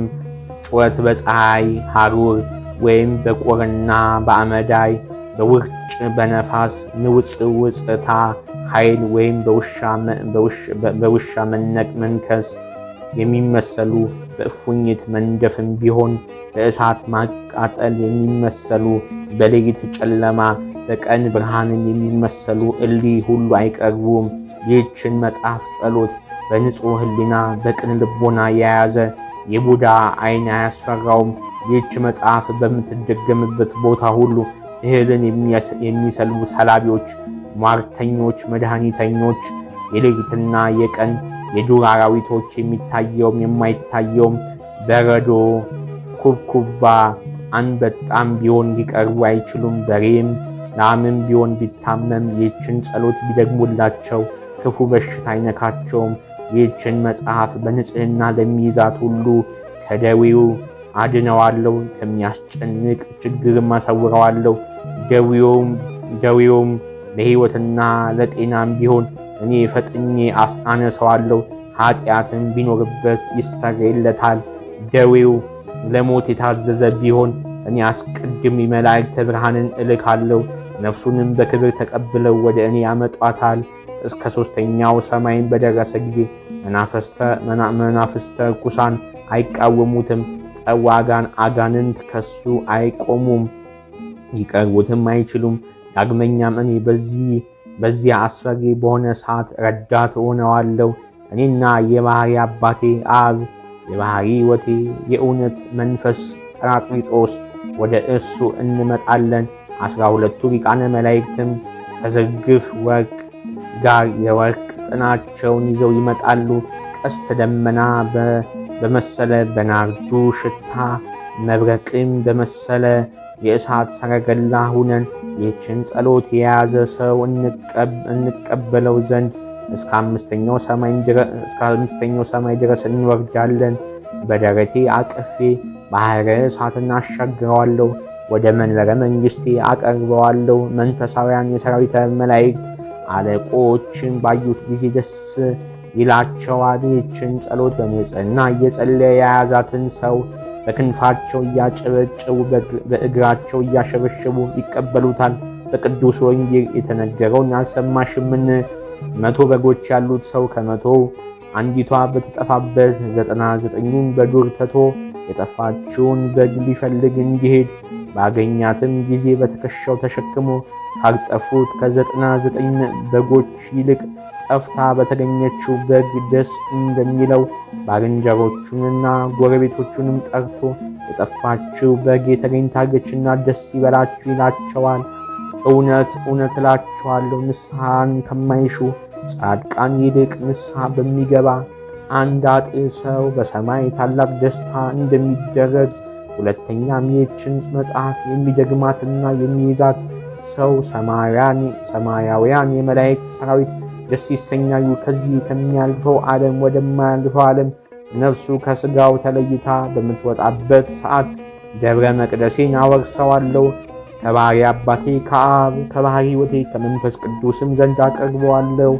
ጩኸት በፀሐይ ሐሩር ወይም በቁርና በአመዳይ በውርጭ በነፋስ ንውጽውጽታ ኃይል ወይም በውሻ መንከስ የሚመሰሉ በእፉኝት መንደፍም ቢሆን በእሳት ማቃጠል የሚመሰሉ በሌሊት ጨለማ በቀን ብርሃንን የሚመሰሉ እሊህ ሁሉ አይቀርቡም። ይህችን መጽሐፍ ጸሎት በንጹሕ ሕሊና በቅን ልቦና የያዘ የቡዳ ዓይን አያስፈራውም። ይህች መጽሐፍ በምትደገምበት ቦታ ሁሉ እህልን የሚሰልቡ ሰላቢዎች፣ ሟርተኞች፣ መድኃኒተኞች፣ የሌሊትና የቀን የዱር አራዊቶች የሚታየውም የማይታየውም በረዶ፣ ኩብኩባ፣ አንበጣም ቢሆን ሊቀርቡ አይችሉም። በሬም ላምም ቢሆን ቢታመም ይህችን ጸሎት ቢደግሙላቸው ክፉ በሽታ አይነካቸውም። ይህችን መጽሐፍ በንጽሕና ለሚይዛት ሁሉ ከደዌው አድነዋለሁ፣ ከሚያስጨንቅ ችግርም አሰውረዋለሁ። ደዌውም ለሕይወትና ለጤናም ቢሆን እኔ ፈጥኜ አነሰዋለሁ። ኃጢአትም ቢኖርበት ይሰረይለታል። ደዌው ለሞት የታዘዘ ቢሆን እኔ አስቀድሜ መላእክተ ብርሃንን እልካለሁ። ነፍሱንም በክብር ተቀብለው ወደ እኔ ያመጧታል። እስከ 3ኛው ሰማይን በደረሰ ጊዜ መናፍስተ ርኩሳን አይቃወሙትም። ጸዋጋን አጋንንት ከሱ አይቆሙም፣ ይቀርቡትም አይችሉም። ዳግመኛም እኔ በዚያ አስፈሪ በሆነ ሰዓት ረዳት ሆነዋለሁ። እኔና የባሕሪ አባቴ አብ፣ የባሕሪ ሕይወቴ የእውነት መንፈስ ጰራቅሊጦስ ወደ እሱ እንመጣለን። 12ቱ ሊቃነ መላእክትም ከዝርግፍ ወርቅ ጋር የወርቅ ጥናቸውን ይዘው ይመጣሉ። ቀስተ ደመና በመሰለ በናርዱ ሽታ መብረቅም በመሰለ የእሳት ሰረገላ ሁነን ይህችን ጸሎት የያዘ ሰው እንቀበለው ዘንድ እስከ 5ኛው ሰማይ ድረስ እንወርዳለን። በደረቴ አቅፌ ባሕረ እሳትን አሻግረዋለሁ፣ ወደ መንበረ መንግሥቴ አቀርበዋለሁ። መንፈሳውያን የሰራዊተ መላእክት አለቆችን ባዩት ጊዜ ደስ ይላቸዋል። ይህችን ጸሎት በንጽሕና እየጸለየ የያዛትን ሰው በክንፋቸው እያጨበጨቡ በእግራቸው እያሸበሸቡ ይቀበሉታል። በቅዱስ ወንጌል የተነገረውን አልሰማሽምን? 100 በጎች ያሉት ሰው ከ100 አንዲቷ በተጠፋበት 99ኙን በዱር ትቶ የጠፋችውን በግ ሊፈልግ እንዲሄድ ባገኛትም ጊዜ በትከሻው ተሸክሞ ካልጠፉት ከ99 በጎች ይልቅ ጠፍታ በተገኘችው በግ ደስ እንደሚለው ባልንጀሮቹንና ጎረቤቶቹንም ጠርቶ የጠፋችው በግ ተገኝታለችና ደስ ይበላችሁ ይላቸዋል። እውነት እውነት እላችኋለሁ ንስሐን ከማይሹ ጻድቃን ይልቅ ንስሐ በሚገባ አንድ ኃጥእ ሰው በሰማይ ታላቅ ደስታ እንደሚደረግ፣ ሁለተኛም ይህችን መጽሐፍ የሚደግማትና የሚይዛት ሰው ሰማያውያን የመላእክት ሰራዊት ደስ ይሰኛሉ። ከዚህ ከሚያልፈው ዓለም ወደማያልፈው ዓለም ነፍሱ ከሥጋው ተለይታ በምትወጣበት ሰዓት ደብረ መቅደሴን አወርሰዋለሁ። ከባሕሪ አባቴ ከአብ ከባሕሪ ሕይወቴ ከመንፈስ ቅዱስም ዘንድ አቀርበዋለሁ።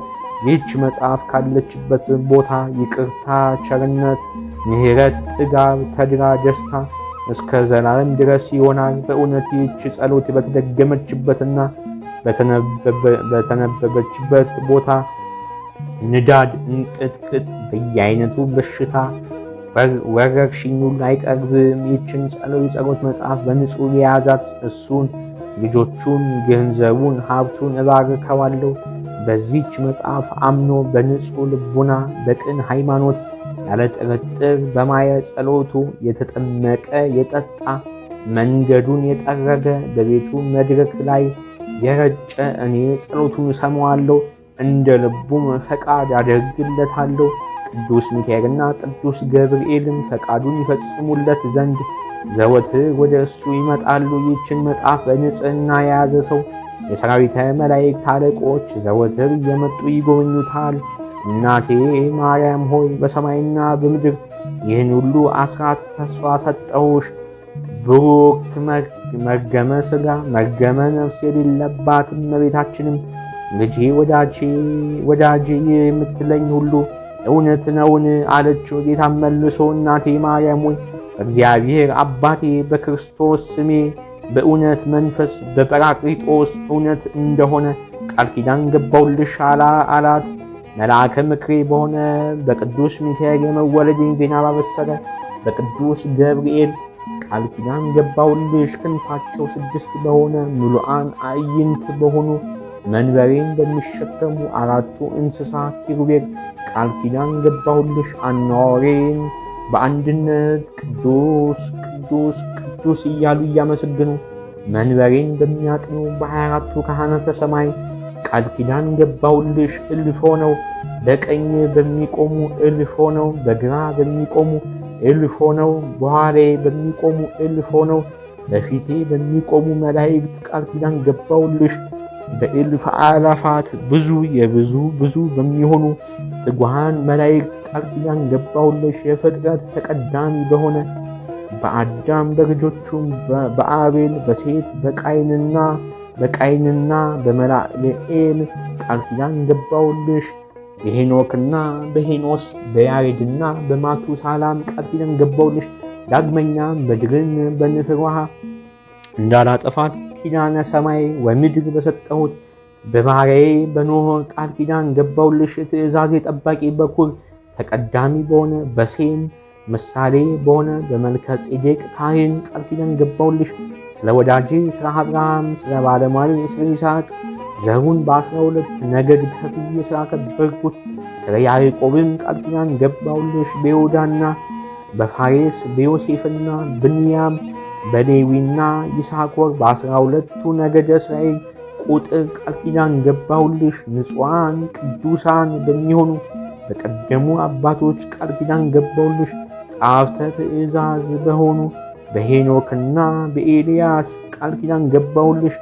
ይህች መጽሐፍ ካለችበት ቦታ ይቅርታ፣ ቸርነት፣ ምሕረት፣ ጥጋብ፣ ተድላ፣ ደስታ እስከ ዘላለም ድረስ ይሆናል። በእውነት ይህች ጸሎት በተደገመችበትና በተነበበችበት ቦታ ንዳድ፣ እንቅጥቅጥ፣ በየአይነቱ በሽታ ወረርሽኝ ሁሉ አይቀርብም። ይህችን ጸሎት መጽሐፍ በንጹሕ የያዛት እሱን፣ ልጆቹን፣ ገንዘቡን፣ ሀብቱን እባርከዋለሁ። በዚህች መጽሐፍ አምኖ በንጹሕ ልቡና በቅን ሃይማኖት ያለ ጥርጥር በማየ ጸሎቱ የተጠመቀ የጠጣ መንገዱን የጠረገ በቤቱ መድረክ ላይ የረጨ እኔ ጸሎቱን እሰማዋለሁ፣ እንደ ልቡም ፈቃድ አደርግለታለሁ። ቅዱስ ሚካኤልና ቅዱስ ገብርኤልም ፈቃዱን ይፈጽሙለት ዘንድ ዘወትር ወደ እሱ ይመጣሉ። ይህችን መጽሐፍ በንጽሕና የያዘ ሰው የሰራዊተ መላእክት አለቆች ዘወትር እየመጡ ይጎበኙታል። እናቴ ማርያም ሆይ በሰማይና በምድር ይህን ሁሉ አስራት ተስፋ ሰጠሁሽ። ብሩክት መርገመ ሥጋ መርገመ ነፍስ የሌለባት እመቤታችንም ልጄ ወዳጄ የምትለኝ ሁሉ እውነት ነውን አለችው። ጌታም መልሶ እናቴ ማርያም ሆይ በእግዚአብሔር አባቴ በክርስቶስ ስሜ በእውነት መንፈስ በጰራቅሊጦስ እውነት እንደሆነ ቃል ኪዳን ገባሁልሽ አላት። መልአከ ምክሬ በሆነ በቅዱስ ሚካኤል የመወለዴን ዜና ባበሰረ በቅዱስ ገብርኤል ቃል ኪዳን ገባሁልሽ። ክንፋቸው 6 በሆነ ምሉዓን አዕይንት በሆኑ መንበሬን በሚሸከሙ 4ቱ እንስሳ ኪሩቤል ቃል ኪዳን ገባሁልሽ። አኗኗሬን በአንድነት ቅዱስ ቅዱስ ቅዱስ እያሉ እያመሰገኑ መንበሬን በሚያጥኑ በ24ቱ ካህናተ ሰማይ ቃል ኪዳን ገባሁልሽ። እልፍ ሆነው በቀኝ በሚቆሙ እልፍ ሆነው በግራ በሚቆሙ እልፍ ሆነው በኋላ በሚቆሙ እልፍ ሆነው በፊቴ በሚቆሙ መላእክት ቃል ኪዳን ገባሁልሽ። በእልፍ አላፋት ብዙ በሚሆኑ ትጉሃን መላእክት ቃል ኪዳን ገባሁልሽ። የፍጥረት ተቀዳሚ በሆነ በአዳም በልጆቹም በአቤል በሴት በቃይንና በመላልኤል ቃል ኪዳን ገባሁልሽ። በሄኖክና በሄኖስ በያሬድና በማቱሳላም ቃል ኪዳን ገባሁልሽ። ዳግመኛም ምድርን በንፍር ውሃ እንዳላጠፋት ኪዳነ ሰማይ ወምድር በሰጠሁት በባሪያዬ በኖህ ቃል ኪዳን ገባሁልሽ። ትእዛዜ ጠባቂ በኩር ተቀዳሚ በሆነ በሴም ምሳሌ በሆነ በመልከ ጼዴቅ ካህን ቃል ኪዳን ገባሁልሽ። ስለ ወዳጄ ስለ አብርሃም ስለ ባለሟሌ ስለ ይስሐቅ ዘሩን በ12 ነገድ ከፍዬ ስላከበርኩት ስለ ያዕቆብም ቃል ኪዳን ገባሁልሽ። በይሁዳና በፋሬስ በዮሴፍና ብንያም በሌዊና ይሳኮር በ12ቱ ነገደ እስራኤል ቁጥር ቃል ኪዳን ገባሁልሽ። ንጹሐን ቅዱሳን በሚሆኑ በቀደሙ አባቶች ቃል ኪዳን ገባሁልሽ። ጸሐፍተ ትእዛዝ በሆኑ በሄኖክና በኤልያስ ቃል ኪዳን ገባሁልሽ።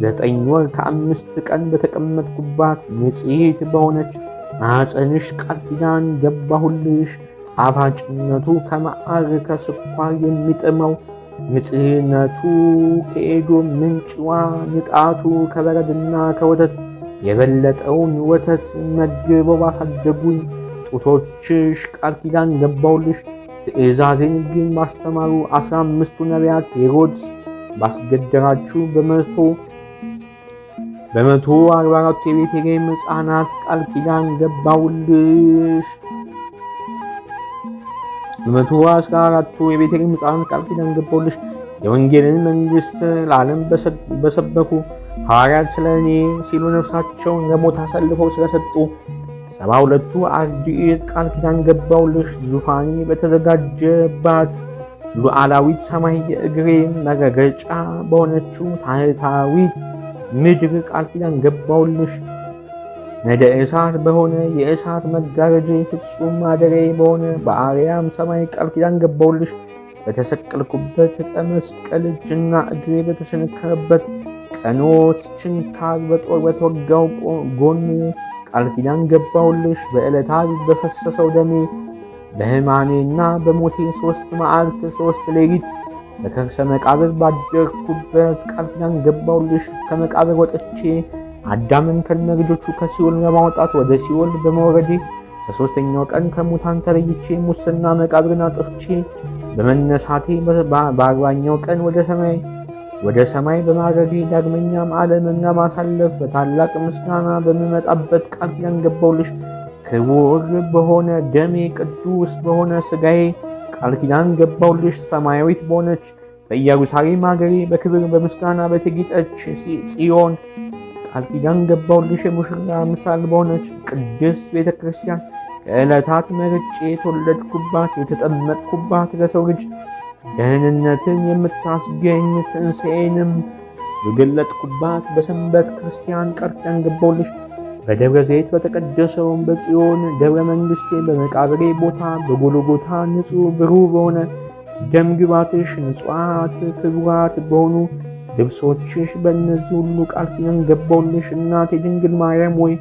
9 ወር ከ5 ቀን በተቀመጥኩባት ንጽሕት በሆነች ማኅፀንሽ ቃል ኪዳን ገባሁልሽ። ጣፋጭነቱ ከመዓር ከስኳር የሚጥመው ንጽሕነቱ ከኤዶም ምንጭዋ ንጣቱ ከበረድና ከወተት የበለጠውን ወተት መግበው ባሳደጉኝ ጡቶችሽ ቃል ኪዳን ገባሁልሽ። ትእዛዜን ግን ባስተማሩ 15ቱ ነቢያት ሄሮድስ ባስገደራችሁ በ144ቱ የቤተልሔም ሕፃናት ቃል ኪዳን ገባሁልሽ። በ114ቱ የቤተልሔም ሕፃናት ቃል ኪዳን ገባሁልሽ። የወንጌልን መንግሥት ለዓለም በሰበኩ ሐዋርያት ስለ እኔ ሲሉ ነፍሳቸውን ለሞት አሳልፈው ስለሰጡ 72ቱ አርድእት ቃል ኪዳን ገባሁልሽ። ዙፋኔ በተዘጋጀባት ሉዓላዊት ሰማይ የእግሬ መረገጫ በሆነችው ታሕታዊት ምድር ቃል ኪዳን ገባሁልሽ። ነደ እሳት በሆነ የእሳት መጋረጃ ፍጹም ማደሪያዬ በሆነ በአርያም ሰማይ ቃል ኪዳን ገባሁልሽ። በተሰቀልኩበት ዕፀ መስቀል እጅና እግሬ በተቸነከረበት ቀኖት ችንካር በጦር በተወጋው ጎን ቃል ኪዳን ገባሁልሽ። በዕለታት በፈሰሰው ደሜ በሕማሜና በሞቴ 3 መዓልት 3 ሌሊት በከርሰ መቃብር ባደርኩበት ቃል ኪዳን ገባሁልሽ። ከመቃብር ወጥቼ አዳምን ከነልጆቹ ከሲኦል ለማውጣት ወደ ሲኦል በመውረዴ በሦስተኛው ቀን ከሙታን ተለይቼ ሙስና መቃብርን አጥፍቼ በመነሳቴ በ40ኛው ቀን ወደ ሰማይ በማረጌ ዳግመኛም ዓለምን ለማሳለፍ በታላቅ ምስጋና በምመጣበት ቃል ኪዳን ገባሁልሽ። ክቡር በሆነ ደሜ ቅዱስ በሆነ ሥጋዬ ቃል ኪዳን ገባሁልሽ። ሰማያዊት በሆነች በኢየሩሳሌም አገሬ በክብር በምስጋና በተጌጠች ጽዮን ቃል ኪዳን ገባሁልሽ። የሙሽራ ምሳል በሆነች ቅድስት ቤተ ክርስቲያን ከዕለታት መርጬ የተወለድኩባት የተጠመቅኩባት ለሰው ልጅ ደህንነትን የምታስገኝ ትንሣኤንም የገለጥኩባት በሰንበት ክርስቲያን ቃል ኪዳን ገባሁልሽ። በደብረ ዘይት በተቀደሰውም በጽዮን ደብረ መንግሥቴ በመቃብሬ ቦታ በጎልጎታ ንጹሕ ብሩህ በሆነ ደም ግባትሽ ንጹዓት ክቡራት በሆኑ ልብሶችሽ በእነዚህ ሁሉ ቃል ኪዳን ገባሁልሽ። እናቴ ድንግል ማርያም ወይ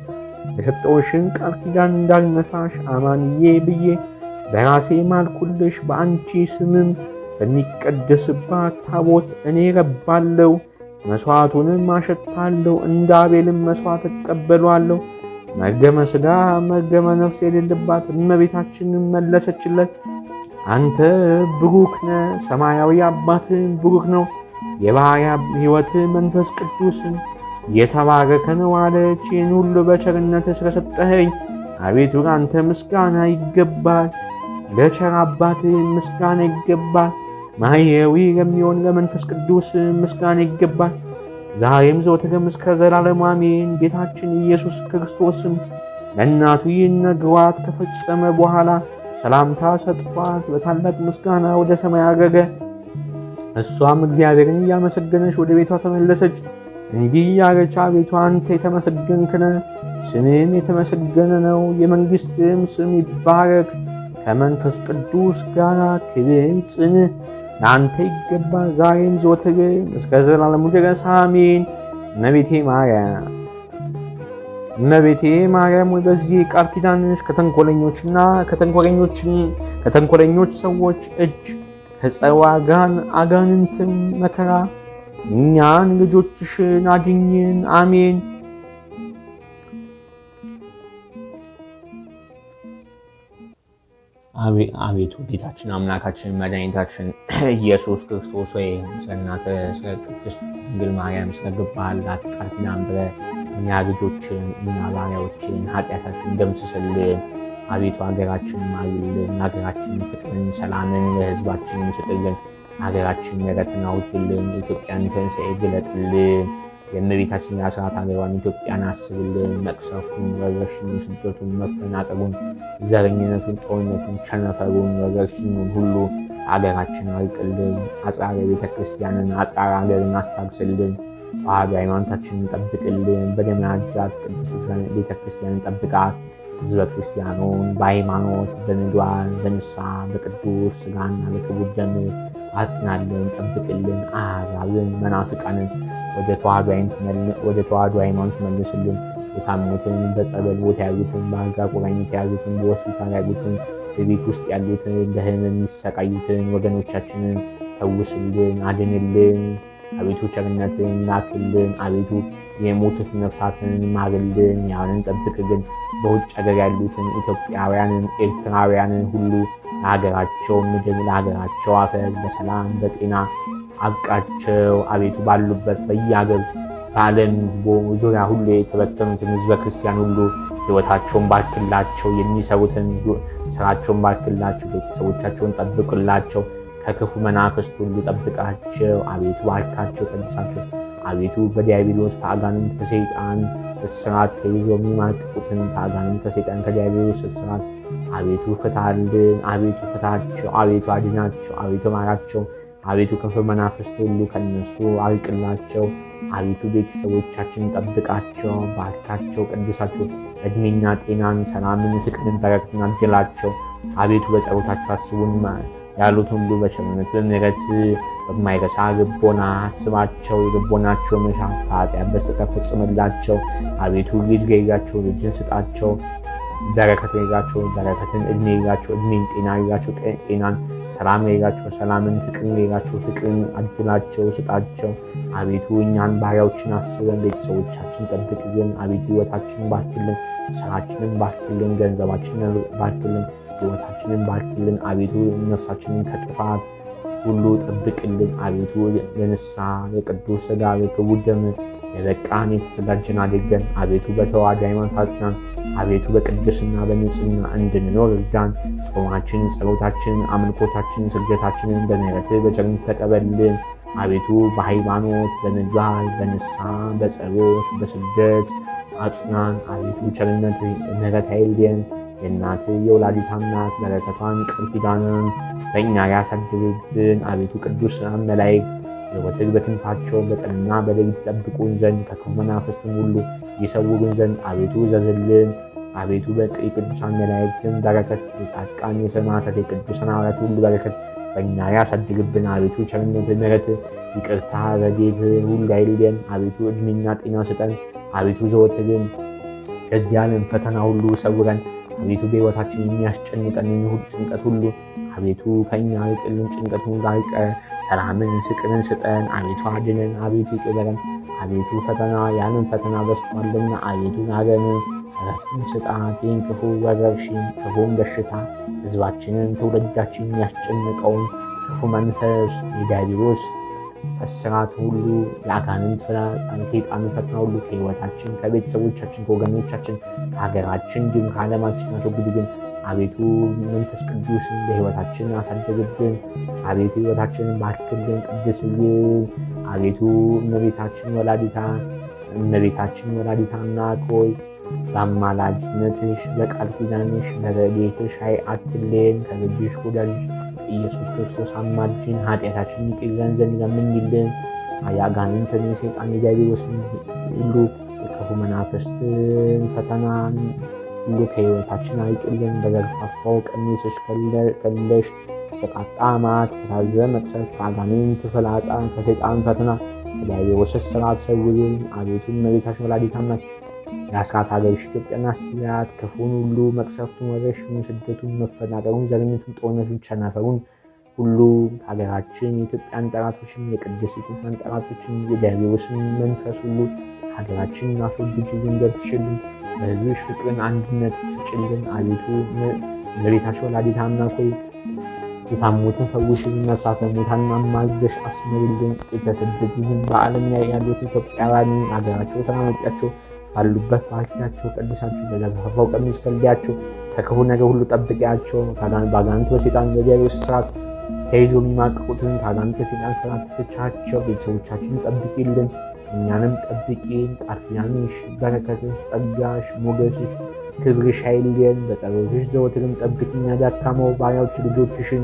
የሰጠውሽን ቃል ኪዳን እንዳልነሳሽ አማንዬ ብዬ በራሴ ማልኩልሽ። በአንቺ ስምም በሚቀደስባት ታቦት እኔ ረባለሁ፣ መሥዋዕቱንም አሸታለሁ፣ እንደ አቤልም መሥዋዕት እቀበሏለሁ። መርገመ ሥጋ መርገመ ነፍስ የሌለባት እመቤታችንን መለሰችለት፣ አንተ ብሩክ ነህ፣ ሰማያዊ አባትህ ብሩክ ነው፣ የባሕርይ ሕይወት መንፈስ ቅዱስ የተባረከ ነው አለች። ይህን ሁሉ በቸርነትህ ስለሰጠኸኝ አቤቱ አንተ ምስጋና ይገባል። ለቸር አባትህ ምስጋና ይገባል። ማሕየዊ ለሚሆን ለመንፈስ ቅዱስ ምስጋና ይገባል። ዛሬም ዘወትርም እስከ ዘላለም አሜን። ጌታችን ኢየሱስ ክርስቶስም ለእናቱ ይህን ነግሯት ከፈጸመ በኋላ ሰላምታ ሰጥቷት በታላቅ ምስጋና ወደ ሰማይ አረገ። እሷም እግዚአብሔርን እያመሰገነች ወደ ቤቷ ተመለሰች። እንዲህ ያለች አቤቱ አንተ የተመሰገንክ ነህ፣ ስምም የተመሰገነ ነው፣ የመንግሥትም ስም ይባረክ። ከመንፈስ ቅዱስ ጋር ክብር ጽንዕ ለአንተ ይገባል፣ ዛሬም ዘወትርም እስከ ዘላለሙ ድረስ አሜን። እመቤቴ ማርያም ወይ በዚህ ቃል ኪዳንሽ ከተንኮለኞች ሰዎች እጅ ከጸዋጋን አጋንንትም መከራ እኛን ልጆችሽን አድኝን፣ አሜን። አቤቱ ጌታችን አምላካችን መድኃኒታችን ኢየሱስ ክርስቶስ ወይ ስለ እናትህ ስለ ቅድስት ድንግል ማርያም ስለገባህላት ቃል ኪዳን ብለህ እኛ ልጆችን እኛ ባሪያዎችን ኃጢአታችን ደምስስልን። አቤቱ ሀገራችንን ማርልን፣ ሀገራችንን ፍቅርን፣ ሰላምን ለሕዝባችንን ስጥልን። ሀገራችን ምሕረትን አውርድልን። የኢትዮጵያን ትንሣኤ ግለጥልን። የእመቤታችን የአስራት ሀገሯን ኢትዮጵያን አስብልን። መቅሰፍቱን፣ ወረርሽኙን፣ ስደቱን፣ መፈናቀሉን፣ ዘረኝነቱን፣ ጦርነቱን፣ ቸነፈሩን፣ ወረርሽኙን ሁሉ ሀገራችን አርቅልን። አጽራረ ቤተክርስቲያንን አጽራረ ሀገርን አስታግስልን። ተዋሕዶ ሃይማኖታችንን ጠብቅልን። በደም ያጃት ቅድስት ቤተክርስቲያንን ጠብቃት። ሕዝበ ክርስቲያኑን በሃይማኖት በምግባር በንስሐ በቅዱስ ሥጋና በክቡር ደም አጽናልን፣ ጠብቅልን። አሕዛብን መናፍቃንን ወደ ተዋሕዶ ሃይማኖት መልስልን። የታመሙትን በጸበል ቦታ ያሉትን፣ በአልጋ ቁራኝነት የያዙትን፣ በሆስፒታል ያሉትን፣ በቤት ውስጥ ያሉትን፣ በሕመም የሚሰቃዩትን ወገኖቻችንን ፈውስልን፣ አድንልን። አቤቱ ቸርነትን ላክልን። አቤቱ የሞቱት ነፍሳትን ማርልን፣ ያንን ጠብቅልን። በውጭ ሀገር ያሉትን ኢትዮጵያውያንን፣ ኤርትራውያንን ሁሉ ለሀገራቸው ምድር ለሀገራቸው አፈር በሰላም በጤና አብቃቸው። አቤቱ ባሉበት በየሀገር በዓለም ዙሪያ ሁሉ የተበተኑትን ሕዝበ ክርስቲያን ሁሉ ሕይወታቸውን ባርክላቸው፣ የሚሰሩትን ስራቸውን ባርክላቸው፣ ቤተሰቦቻቸውን ጠብቅላቸው። ከክፉ መናፍስት ሁሉ ጠብቃቸው። አቤቱ ባርካቸው፣ ቀድሳቸው። አቤቱ በዲያብሎስ ከአጋንንት ከሰይጣን እስራት ተይዞ የሚማቅቁትን ከአጋንንት ከሰይጣን ከዲያብሎስ እስራት አቤቱ ፍታልን። አቤቱ ፍታቸው። አቤቱ አድናቸው። አቤቱ ማራቸው። አቤቱ ክፉ መናፍስት ሁሉ ከነሱ አርቅላቸው። አቤቱ ቤተሰቦቻችን ጠብቃቸው፣ ባርካቸው፣ ቀድሳቸው። እድሜና ጤናን፣ ሰላምን፣ ፍቅርን፣ በረከትን አድላቸው። አቤቱ በጸሎታቸው አስቡን ያሉት ሁሉ በቸርነት በምሕረት በማይረሳ ልቦና አስባቸው። የልቦናቸው መሻት ከኃጢአት በስተቀር ፈጽምላቸው። አቤቱ ልጅ ገይጋቸው፣ ልጅን ስጣቸው። በረከት ገይጋቸው፣ በረከትን። እድሜ ገይጋቸው፣ እድሜን። ጤና ገይጋቸው፣ ጤናን። ሰላም ገይጋቸው፣ ሰላምን። ፍቅርን ገይጋቸው፣ ፍቅርን አድላቸው፣ ስጣቸው። አቤቱ እኛን ባሪያዎችን አስበን፣ ቤተሰቦቻችን ጠብቅልን። አቤቱ ሕይወታችንን ባርክልን፣ ስራችንን ባርክልን፣ ገንዘባችንን ባርክልን፣ ሕይወታችንን ባርክልን። አቤቱ ነፍሳችንን ከጥፋት ሁሉ ጠብቅልን። አቤቱ ለንስሐ የቅዱስ ሥጋ የክቡር ደም የበቃን የተዘጋጀን አድርገን። አቤቱ በተዋሕዶ ሃይማኖት አጽናን። አቤቱ በቅድስና በንጽሕና እንድንኖር እርዳን። ጾማችን፣ ጸሎታችን፣ አምልኮታችን፣ ስግደታችንን በምሕረትህ በቸርነት ተቀበልን። አቤቱ በሃይማኖት በምግባር በንስሐ በጸሎት በስግደት አጽናን። አቤቱ ቸርነት ምሕረት አይለየን። የእናትህ የወላዲተ አምላክ በረከቷን ቃል ኪዳንን በእኛ ያሳድርብን። አቤቱ ቅዱሳን መላእክት ዘወትር በክንፋቸው በቀንና በሌሊት ይጠብቁን ዘንድ ከክፉ መናፍስትም ሁሉ ይሰውሩን ዘንድ አቤቱ ዘዝልን። አቤቱ የቅዱሳን መላእክትን በረከት የጻድቃን የሰማዕታት የቅዱሳን ሐዋርያት ሁሉ በረከት በእኛ ያሳድርብን። አቤቱ ቸርነት ምሕረት ይቅርታ ረድኤት ሁሉ አይለየን። አቤቱ ዕድሜና ጤና ስጠን። አቤቱ ዘወትርን ከዚህ ዓለም ፈተና ሁሉ ሰውረን። አቤቱ በሕይወታችን የሚያስጨንቀን ሁሉ ጭንቀት ሁሉ አቤቱ ከእኛ ይቅልን። ጭንቀቱን ጋርቀ ሰላምን፣ ፍቅርን ስጠን። አቤቱ አድነን። አቤቱ ይቅር በለን። አቤቱ ፈተና ያንን ፈተና በስቷልና አቤቱ ናገን እረፍትን ስጣት። ይህን ክፉ ወረርሽኝ ክፉን በሽታ ሕዝባችንን ትውልዳችን የሚያስጨንቀውን ክፉ መንፈስ የዲያብሎስ እስራት ሁሉ የአጋንንት ፍላጻ ሰይጣን ፈተና ሁሉ ከሕይወታችን ከቤተሰቦቻችን ከወገኖቻችን ከሀገራችን እንዲሁም ከዓለማችን አስወግድልን። አቤቱ መንፈስ ቅዱስን በሕይወታችን አሳድርብን። አቤቱ ሕይወታችንን ባርክልን፣ ቅድስልን። አቤቱ እመቤታችን ወላዲተ አምላክ ሆይ በአማላጅነትሽ በቃል ኪዳንሽ በረድኤትሽ አትለየን። ከልጅሽ ወዳጅሽ ኢየሱስ ክርስቶስ አማልጅን። ኃጢአታችንን ይቅር ይለን ዘንድ ለምኝልን። የአጋንንትን የሰይጣን የዲያብሎስን ሁሉ የክፉ መናፍስትን ፈተናን ሁሉ ከሕይወታችን አይቅልን። በዘርፋፋው ቀሚስሽ ከለሽ ከተቃጣ መዓት ከታዘዘ መቅሰፍት ከአጋንንት ፍላጻ ከሰይጣን ፈተና ከዲያብሎስ እስራት ሰውርን። አቤቱ እመቤታችን ወላዲተ አምላክ የአስራት ሀገርሽ ኢትዮጵያን አስቢያት። ክፉን ሁሉ መቅሰፍቱን፣ ወረርሽኙን፣ ስደቱን፣ መፈናቀሩን፣ ዘረኝነቱን፣ ጦርነቱን፣ ቸነፈሩን ሁሉ ሀገራችን የኢትዮጵያን ጠላቶችን የቅድስትን ጠላቶችን የዲያብሎስን መንፈስ ሁሉ ሀገራችን አስወግጅልን፣ ገብትሽልን። በሕዝብሽ ፍቅርን አንድነት ስጭልን። አቤቱ እመቤታችን ወላዲተ አምላክ ሆይ የታሙትን ፈውሽልን፣ ነፍሳተ ሙታንን አማልደሽ አስምሪልን። የተሰደዱትን በዓለም ላይ ያሉት ኢትዮጵያውያን ሀገራቸው ሰላም አውቂያቸው ባሉበት ባርኪያቸው፣ ቀድሳቸው። በዘርፋፋው ቀሚስ ከልያቸው፣ ከክፉ ነገር ሁሉ ጠብቂያቸው። በአጋንንት በሰይጣን በዲያብሎስ እስራት ተይዘው የሚማቅቁትን ከአጋንንት በሰይጣን እስራት ፍቻቸው። ቤተሰቦቻችንን ጠብቂልን፣ እኛንም ጠብቂን። ቃል ኪዳንሽ፣ በረከትሽ፣ ጸጋሽ፣ ሞገስሽ፣ ክብርሽ አይለየን። በጸሎትሽ ዘወትርም ጠብቂኝ። ያዳካመው ባሪያዎች ልጆችሽን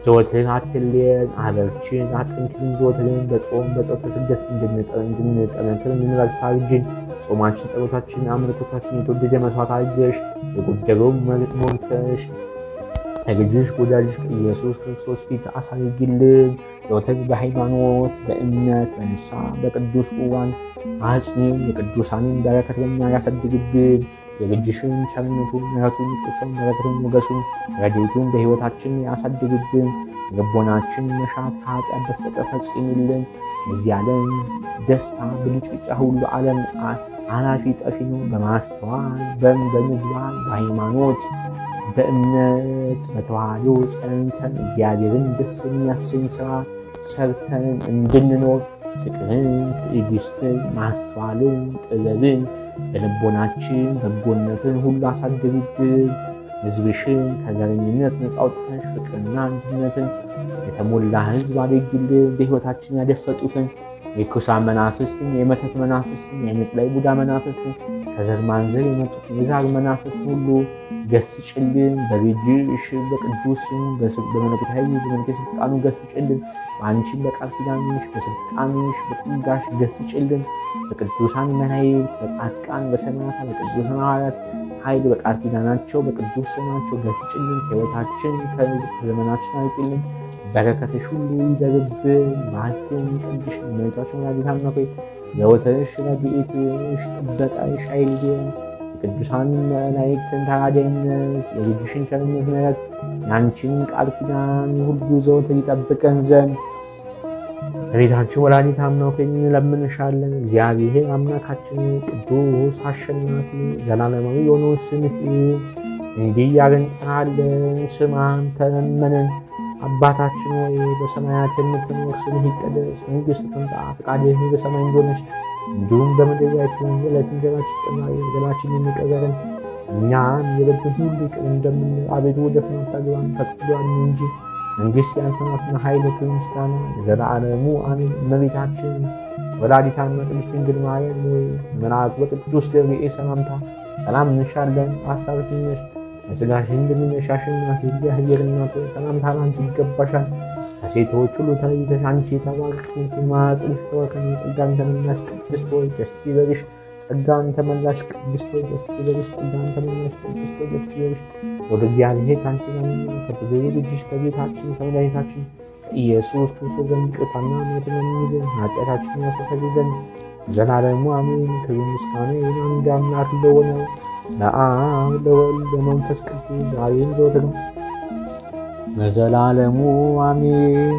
ዘወትር አትለየን። አበርችን፣ አጠንክሪን። ዘወትርን በጾም በጸሎት በስግደት እንድንጠነክር እንድንበረታ እርጅን። ጾማችን፣ ጸሎታችን፣ አምልኮታችን የተወደደ መስዋዕት አድርገሽ የጎደለውን ሞልተሽ ከልጅሽ ወዳጅሽ ከኢየሱስ ክርስቶስ ፊት አሳርጊልን። ዘወትር በሃይማኖት በእምነት በንስሐ በቅዱስ ቁርባን አጽኚን። የቅዱሳንን በረከት በእኛ ያሳድግብን። የልጅሽን ቸርነቱን፣ ምሕረቱን፣ ፍቅሩን፣ በረከቱን፣ ሞገሱን፣ ረድኤቱን በሕይወታችን ያሳድግብን። የልቦናችን መሻት ከኃጢአት በስተቀር ፈጽሚልን። የዚህ ዓለም ደስታ ብልጭልጫ ሁሉ ዓለም አላፊ ጠፊ ነው። በማስተዋል በምግባር በሃይማኖት በእምነት በተዋህዶ ጸንተን እግዚአብሔርን ደስ የሚያሰኝ ስራ ሰርተን እንድንኖር ፍቅርን፣ ትዕግስትን፣ ማስተዋልን፣ ጥበብን በልቦናችን በጎነትን ሁሉ አሳድርብን። ሕዝብሽን ከዘረኝነት ነፃ አውጥተሽ ፍቅርና አንድነትን የተሞላ ሕዝብ አድርግልን። በሕይወታችን ያደፈጡትን የርኩሳን መናፍስትን፣ የመተት መናፍስትን፣ የምጥላይ ቡዳ መናፍስትን፣ ከዘር ማንዘር የመጡትን የዛር መናፍስትን ሁሉ ገስጭልን። በልጅሽ በቅዱስ በመለኮታዊ በመንፈስ ስልጣኑ ገስጭልን። በአንቺን በቃል ኪዳንሽ በስልጣንሽ በጸጋሽ ገስጭልን። በቅዱሳን መላእክት በጻድቃን በሰማዕታት በቅዱሳን ሐዋርያት ኃይል በቃል ኪዳናቸው በቅዱስ ስማቸው ገስጭልን። ከሕይወታችን ከዘመናችን አርቅልን። በረከትሽ ሁሉ ይደርብን። ባርኪን ቀድሽ እመቤታችን ወላዲተ አምላክ ሆይ ዘወትርሽ ረድኤትሽ ጥበቃሽ አይለየን። የቅዱሳን መላእክትን ተራዳኢነት የልጅሽን ቸርነት ምሕረት የአንቺን ቃል ኪዳን ሁሉ ዘወትር ይጠብቀን ዘንድ እመቤታችን ወላዲተ አምላክ ሆይ እንለምንሻለን። እግዚአብሔር አምላካችን ቅዱስ አሸናፊ ዘላለማዊ የሆነውን ስምህ እንዲህ እያልን እንጠራለን። ስማን ተለመንን። አባታችን ሆይ በሰማያት የምትኖር ስምህ ይቀደስ፣ መንግሥትህ ትምጣ፣ ፈቃድህ በሰማይ እንደሆነች እንዲሁም በምድር ላይ ትሁን። የዕለት እንጀራችንን ስጠን ዛሬ፣ በደላችንን ይቅር በለን እኛም የበደሉንን ሁሉ ይቅር እንደምንል፣ አቤቱ ወደ ፈተና አታግባን ከክፉ አድነን እንጂ መንግሥት ያንተ ናትና፣ ኃይል፣ ክብር፣ ምስጋና ለዘላለሙ አሜን። እመቤታችን ወላዲተ አምላክ ቅድስት ድንግል ማርያም ሆይ መልአኩ በቅዱስ ገብርኤል ሰላምታ ሰላም እንልሻለን። ሐሳብሽን ነሽ በሥጋሽም እንደምነሽ አሸናፊ እግዚአብሔር እናት ሆይ ሰላምታ ላንቺ ይገባሻል። ከሴቶች ሁሉ ተለይተሽ አንቺ የተባረክሽ ነሽ፣ የማኅፀንሽ ፍሬ ጸጋን ተመላሽ ቅድስት ሆይ ደስ ይበልሽ። ጸጋን ተመላሽ ቅድስት ሆይ ደስ ይበልሽ። ጸጋን ተመላሽ ቅድስት ሆይ ደስ ይበልሽ። ወደ እግዚአብሔር ከአንቺ ጋር ነውና ከትውልድ ልጅሽ ከጌታችን ከመድኃኒታችን ከኢየሱስ ክርስቶስ ዘንድ ይቅርታና ምሕረትን ለምኝልን ኃጢአታችንን ያስተሰርይ ዘንድ ዘላለሙ አሜን። ክብር ምስጋና ይሁን አንድ አምላክ ለሆነው ለአብ ለወልድ ለመንፈስ ቅዱስ ዛሬም ዘወትርም ለዘላለሙ አሜን።